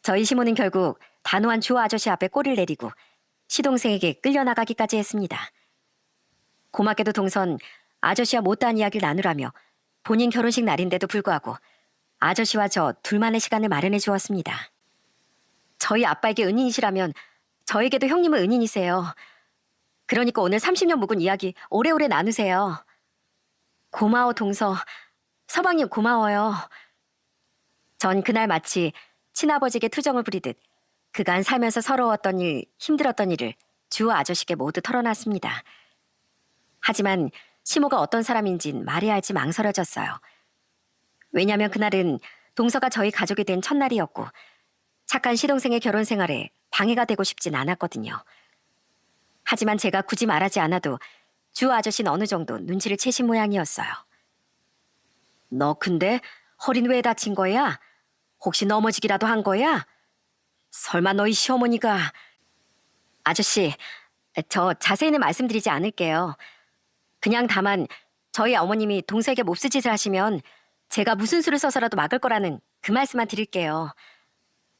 저희 시모는 결국 단호한 주호 아저씨 앞에 꼬리를 내리고 시동생에게 끌려나가기까지 했습니다. 고맙게도 동선 아저씨와 못다한 이야기를 나누라며 본인 결혼식 날인데도 불구하고 아저씨와 저 둘만의 시간을 마련해 주었습니다. 저희 아빠에게 은인이시라면 저에게도 형님은 은인이세요. 그러니까 오늘 30년 묵은 이야기 오래오래 나누세요. 고마워 동서. 서방님 고마워요. 전 그날 마치 친아버지에게 투정을 부리듯 그간 살면서 서러웠던 일, 힘들었던 일을 주호 아저씨께 모두 털어놨습니다. 하지만 시모가 어떤 사람인진 말해야 할지 망설여졌어요. 왜냐하면 그날은 동서가 저희 가족이 된 첫날이었고 착한 시동생의 결혼 생활에 방해가 되고 싶진 않았거든요. 하지만 제가 굳이 말하지 않아도 주호 아저씨는 어느 정도 눈치를 채신 모양이었어요. 너 근데 허리는 왜 다친 거야? 혹시 넘어지기라도 한 거야? 설마 너희 시어머니가... 아저씨, 저 자세히는 말씀드리지 않을게요. 그냥 다만 저희 어머님이 동서에게 몹쓸 짓을 하시면 제가 무슨 수를 써서라도 막을 거라는 그 말씀만 드릴게요.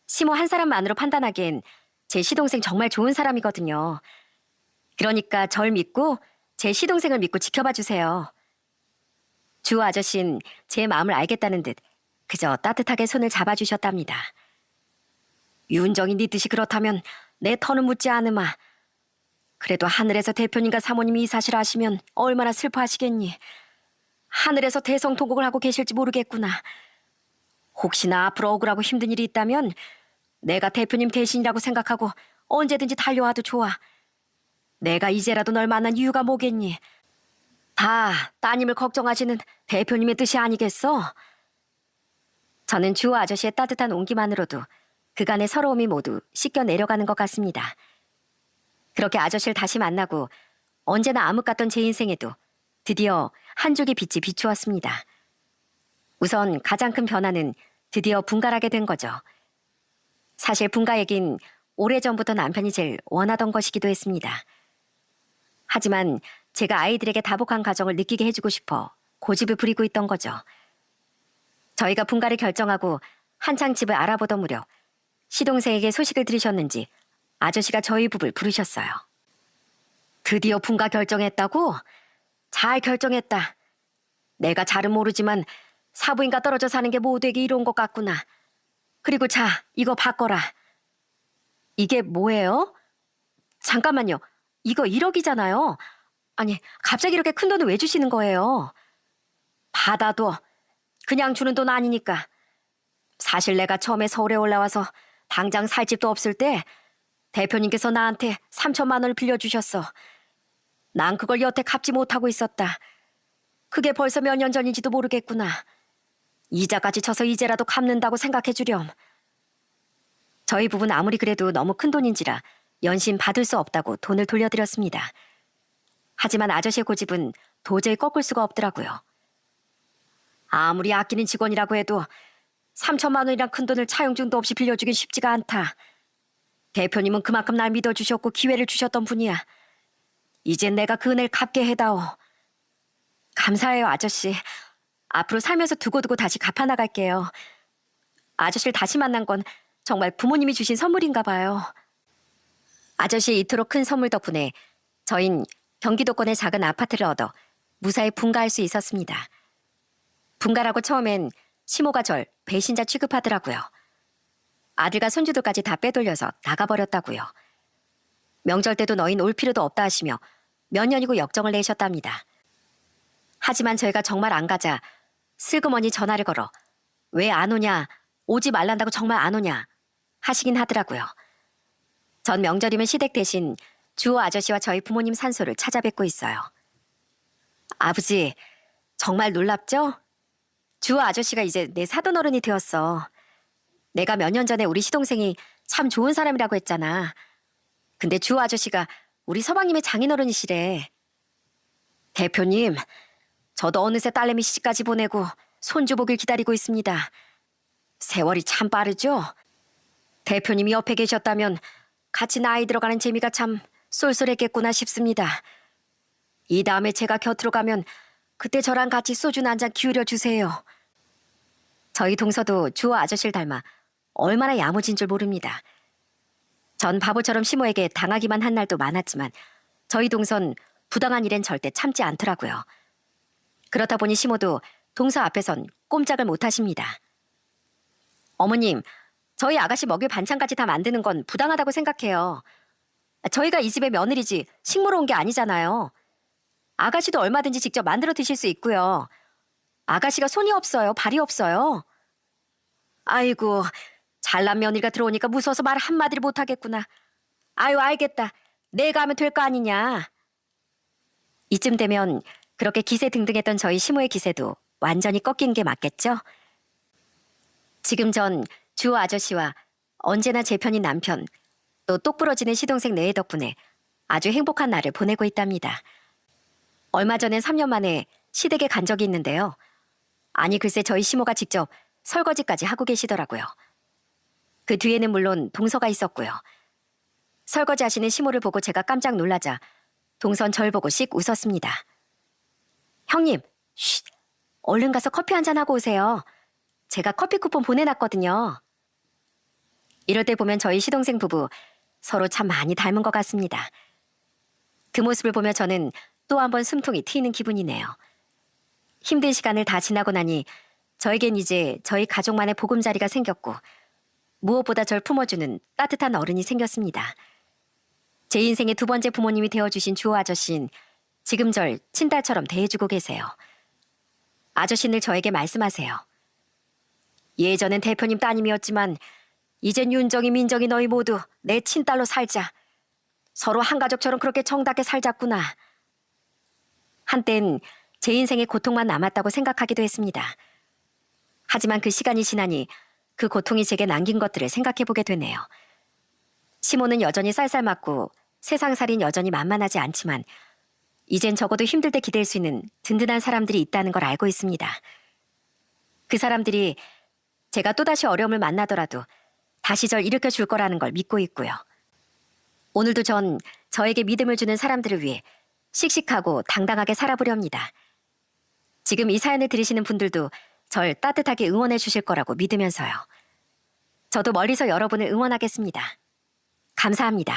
시모 한 사람만으로 판단하기엔 제 시동생 정말 좋은 사람이거든요. 그러니까 절 믿고 제 시동생을 믿고 지켜봐 주세요. 주호 아저씨는 제 마음을 알겠다는 듯 그저 따뜻하게 손을 잡아주셨답니다. 윤정이 네 뜻이 그렇다면 내 터는 묻지 않으마. 그래도 하늘에서 대표님과 사모님이 이 사실을 아시면 얼마나 슬퍼하시겠니. 하늘에서 대성통곡을 하고 계실지 모르겠구나. 혹시나 앞으로 억울하고 힘든 일이 있다면 내가 대표님 대신이라고 생각하고 언제든지 달려와도 좋아. 내가 이제라도 널 만난 이유가 뭐겠니? 다 따님을 걱정하시는 대표님의 뜻이 아니겠어? 저는 주호 아저씨의 따뜻한 온기만으로도 그간의 서러움이 모두 씻겨 내려가는 것 같습니다. 그렇게 아저씨를 다시 만나고 언제나 암흑 같던 제 인생에도 드디어 한 쪽의 빛이 비추었습니다. 우선 가장 큰 변화는 드디어 분가하게 된 거죠. 사실 분가 얘긴 오래전부터 남편이 제일 원하던 것이기도 했습니다. 하지만 제가 아이들에게 다복한 가정을 느끼게 해주고 싶어 고집을 부리고 있던 거죠. 저희가 분가를 결정하고 한창 집을 알아보던 무렵 시동생에게 소식을 들으셨는지 아저씨가 저희 부부를 부르셨어요. 드디어 분가 결정했다고? 잘 결정했다. 내가 잘은 모르지만 사부인과 떨어져 사는 게 모두에게 이로운 것 같구나. 그리고 자, 이거 바꿔라. 이게 뭐예요? 잠깐만요. 이거 1억이잖아요. 아니, 갑자기 이렇게 큰 돈을 왜 주시는 거예요? 받아도 그냥 주는 돈 아니니까. 사실 내가 처음에 서울에 올라와서 당장 살 집도 없을 때 대표님께서 나한테 3천만 원을 빌려주셨어. 난 그걸 여태 갚지 못하고 있었다. 그게 벌써 몇 년 전인지도 모르겠구나. 이자까지 쳐서 이제라도 갚는다고 생각해 주렴. 저희 부부는 아무리 그래도 너무 큰 돈인지라 연신 받을 수 없다고 돈을 돌려드렸습니다. 하지만 아저씨의 고집은 도저히 꺾을 수가 없더라고요. 아무리 아끼는 직원이라고 해도 3천만 원이란 큰 돈을 차용증도 없이 빌려주긴 쉽지가 않다. 대표님은 그만큼 날 믿어주셨고 기회를 주셨던 분이야. 이젠 내가 그 은혜를 갚게 해다오. 감사해요, 아저씨. 앞으로 살면서 두고두고 다시 갚아나갈게요. 아저씨를 다시 만난 건 정말 부모님이 주신 선물인가 봐요. 아저씨 이토록 큰 선물 덕분에 저흰 경기도권의 작은 아파트를 얻어 무사히 분가할 수 있었습니다. 분가라고 처음엔 시모가 절 배신자 취급하더라고요. 아들과 손주들까지 다 빼돌려서 나가버렸다고요. 명절 때도 너흰 올 필요도 없다 하시며 몇 년이고 역정을 내셨답니다. 하지만 저희가 정말 안 가자 슬그머니 전화를 걸어 왜 안 오냐, 오지 말란다고 정말 안 오냐 하시긴 하더라고요. 전 명절이면 시댁 대신 주호 아저씨와 저희 부모님 산소를 찾아뵙고 있어요. 아버지, 정말 놀랍죠? 주호 아저씨가 이제 내 사돈어른이 되었어. 내가 몇 년 전에 우리 시동생이 참 좋은 사람이라고 했잖아. 근데 주호 아저씨가 우리 서방님의 장인어른이시래. 대표님, 저도 어느새 딸내미 시집까지 보내고 손주 보길 기다리고 있습니다. 세월이 참 빠르죠? 대표님이 옆에 계셨다면 같이 나이 들어가는 재미가 참 쏠쏠했겠구나 싶습니다. 이 다음에 제가 곁으로 가면 그때 저랑 같이 소주 한 잔 기울여 주세요. 저희 동서도 주호 아저씨를 닮아 얼마나 야무진 줄 모릅니다. 전 바보처럼 시모에게 당하기만 한 날도 많았지만 저희 동선 부당한 일엔 절대 참지 않더라고요. 그렇다 보니 시모도 동서 앞에선 꼼짝을 못 하십니다. 어머님, 저희 아가씨 먹일 반찬까지 다 만드는 건 부당하다고 생각해요. 저희가 이 집의 며느리지 식모로 온 게 아니잖아요. 아가씨도 얼마든지 직접 만들어 드실 수 있고요. 아가씨가 손이 없어요, 발이 없어요. 아이고, 잘난 며느리가 들어오니까 무서워서 말 한마디를 못 하겠구나. 아유, 알겠다. 내가 하면 될 거 아니냐. 이쯤 되면 그렇게 기세 등등했던 저희 시모의 기세도 완전히 꺾인 게 맞겠죠? 지금 전 주호 아저씨와 언제나 제 편인 남편, 또 똑부러지는 시동생 네의 덕분에 아주 행복한 날을 보내고 있답니다. 얼마 전엔 3년 만에 시댁에 간 적이 있는데요. 아니 글쎄 저희 시모가 직접 설거지까지 하고 계시더라고요. 그 뒤에는 물론 동서가 있었고요. 설거지 하시는 시모를 보고 제가 깜짝 놀라자 동선 절 보고 씩 웃었습니다. 형님, 쉿, 얼른 가서 커피 한잔 하고 오세요. 제가 커피 쿠폰 보내놨거든요. 이럴 때 보면 저희 시동생 부부 서로 참 많이 닮은 것 같습니다. 그 모습을 보며 저는 또 한 번 숨통이 트이는 기분이네요. 힘든 시간을 다 지나고 나니 저에겐 이제 저희 가족만의 보금자리가 생겼고 무엇보다 절 품어주는 따뜻한 어른이 생겼습니다. 제 인생의 두 번째 부모님이 되어주신 주호 아저씨는 지금 절 친딸처럼 대해주고 계세요. 아저씨는 저에게 말씀하세요. 예전엔 대표님 따님이었지만 이젠 윤정이 민정이 너희 모두 내 친딸로 살자. 서로 한 가족처럼 그렇게 정답게 살자꾸나. 한땐 제 인생에 고통만 남았다고 생각하기도 했습니다. 하지만 그 시간이 지나니 그 고통이 제게 남긴 것들을 생각해보게 되네요. 시모는 여전히 쌀쌀맞고 세상살이는 여전히 만만하지 않지만 이젠 적어도 힘들 때 기댈 수 있는 든든한 사람들이 있다는 걸 알고 있습니다. 그 사람들이 제가 또다시 어려움을 만나더라도 다시 절 일으켜줄 거라는 걸 믿고 있고요. 오늘도 전 저에게 믿음을 주는 사람들을 위해 씩씩하고 당당하게 살아보려 합니다. 지금 이 사연을 들으시는 분들도 절 따뜻하게 응원해 주실 거라고 믿으면서요. 저도 멀리서 여러분을 응원하겠습니다. 감사합니다.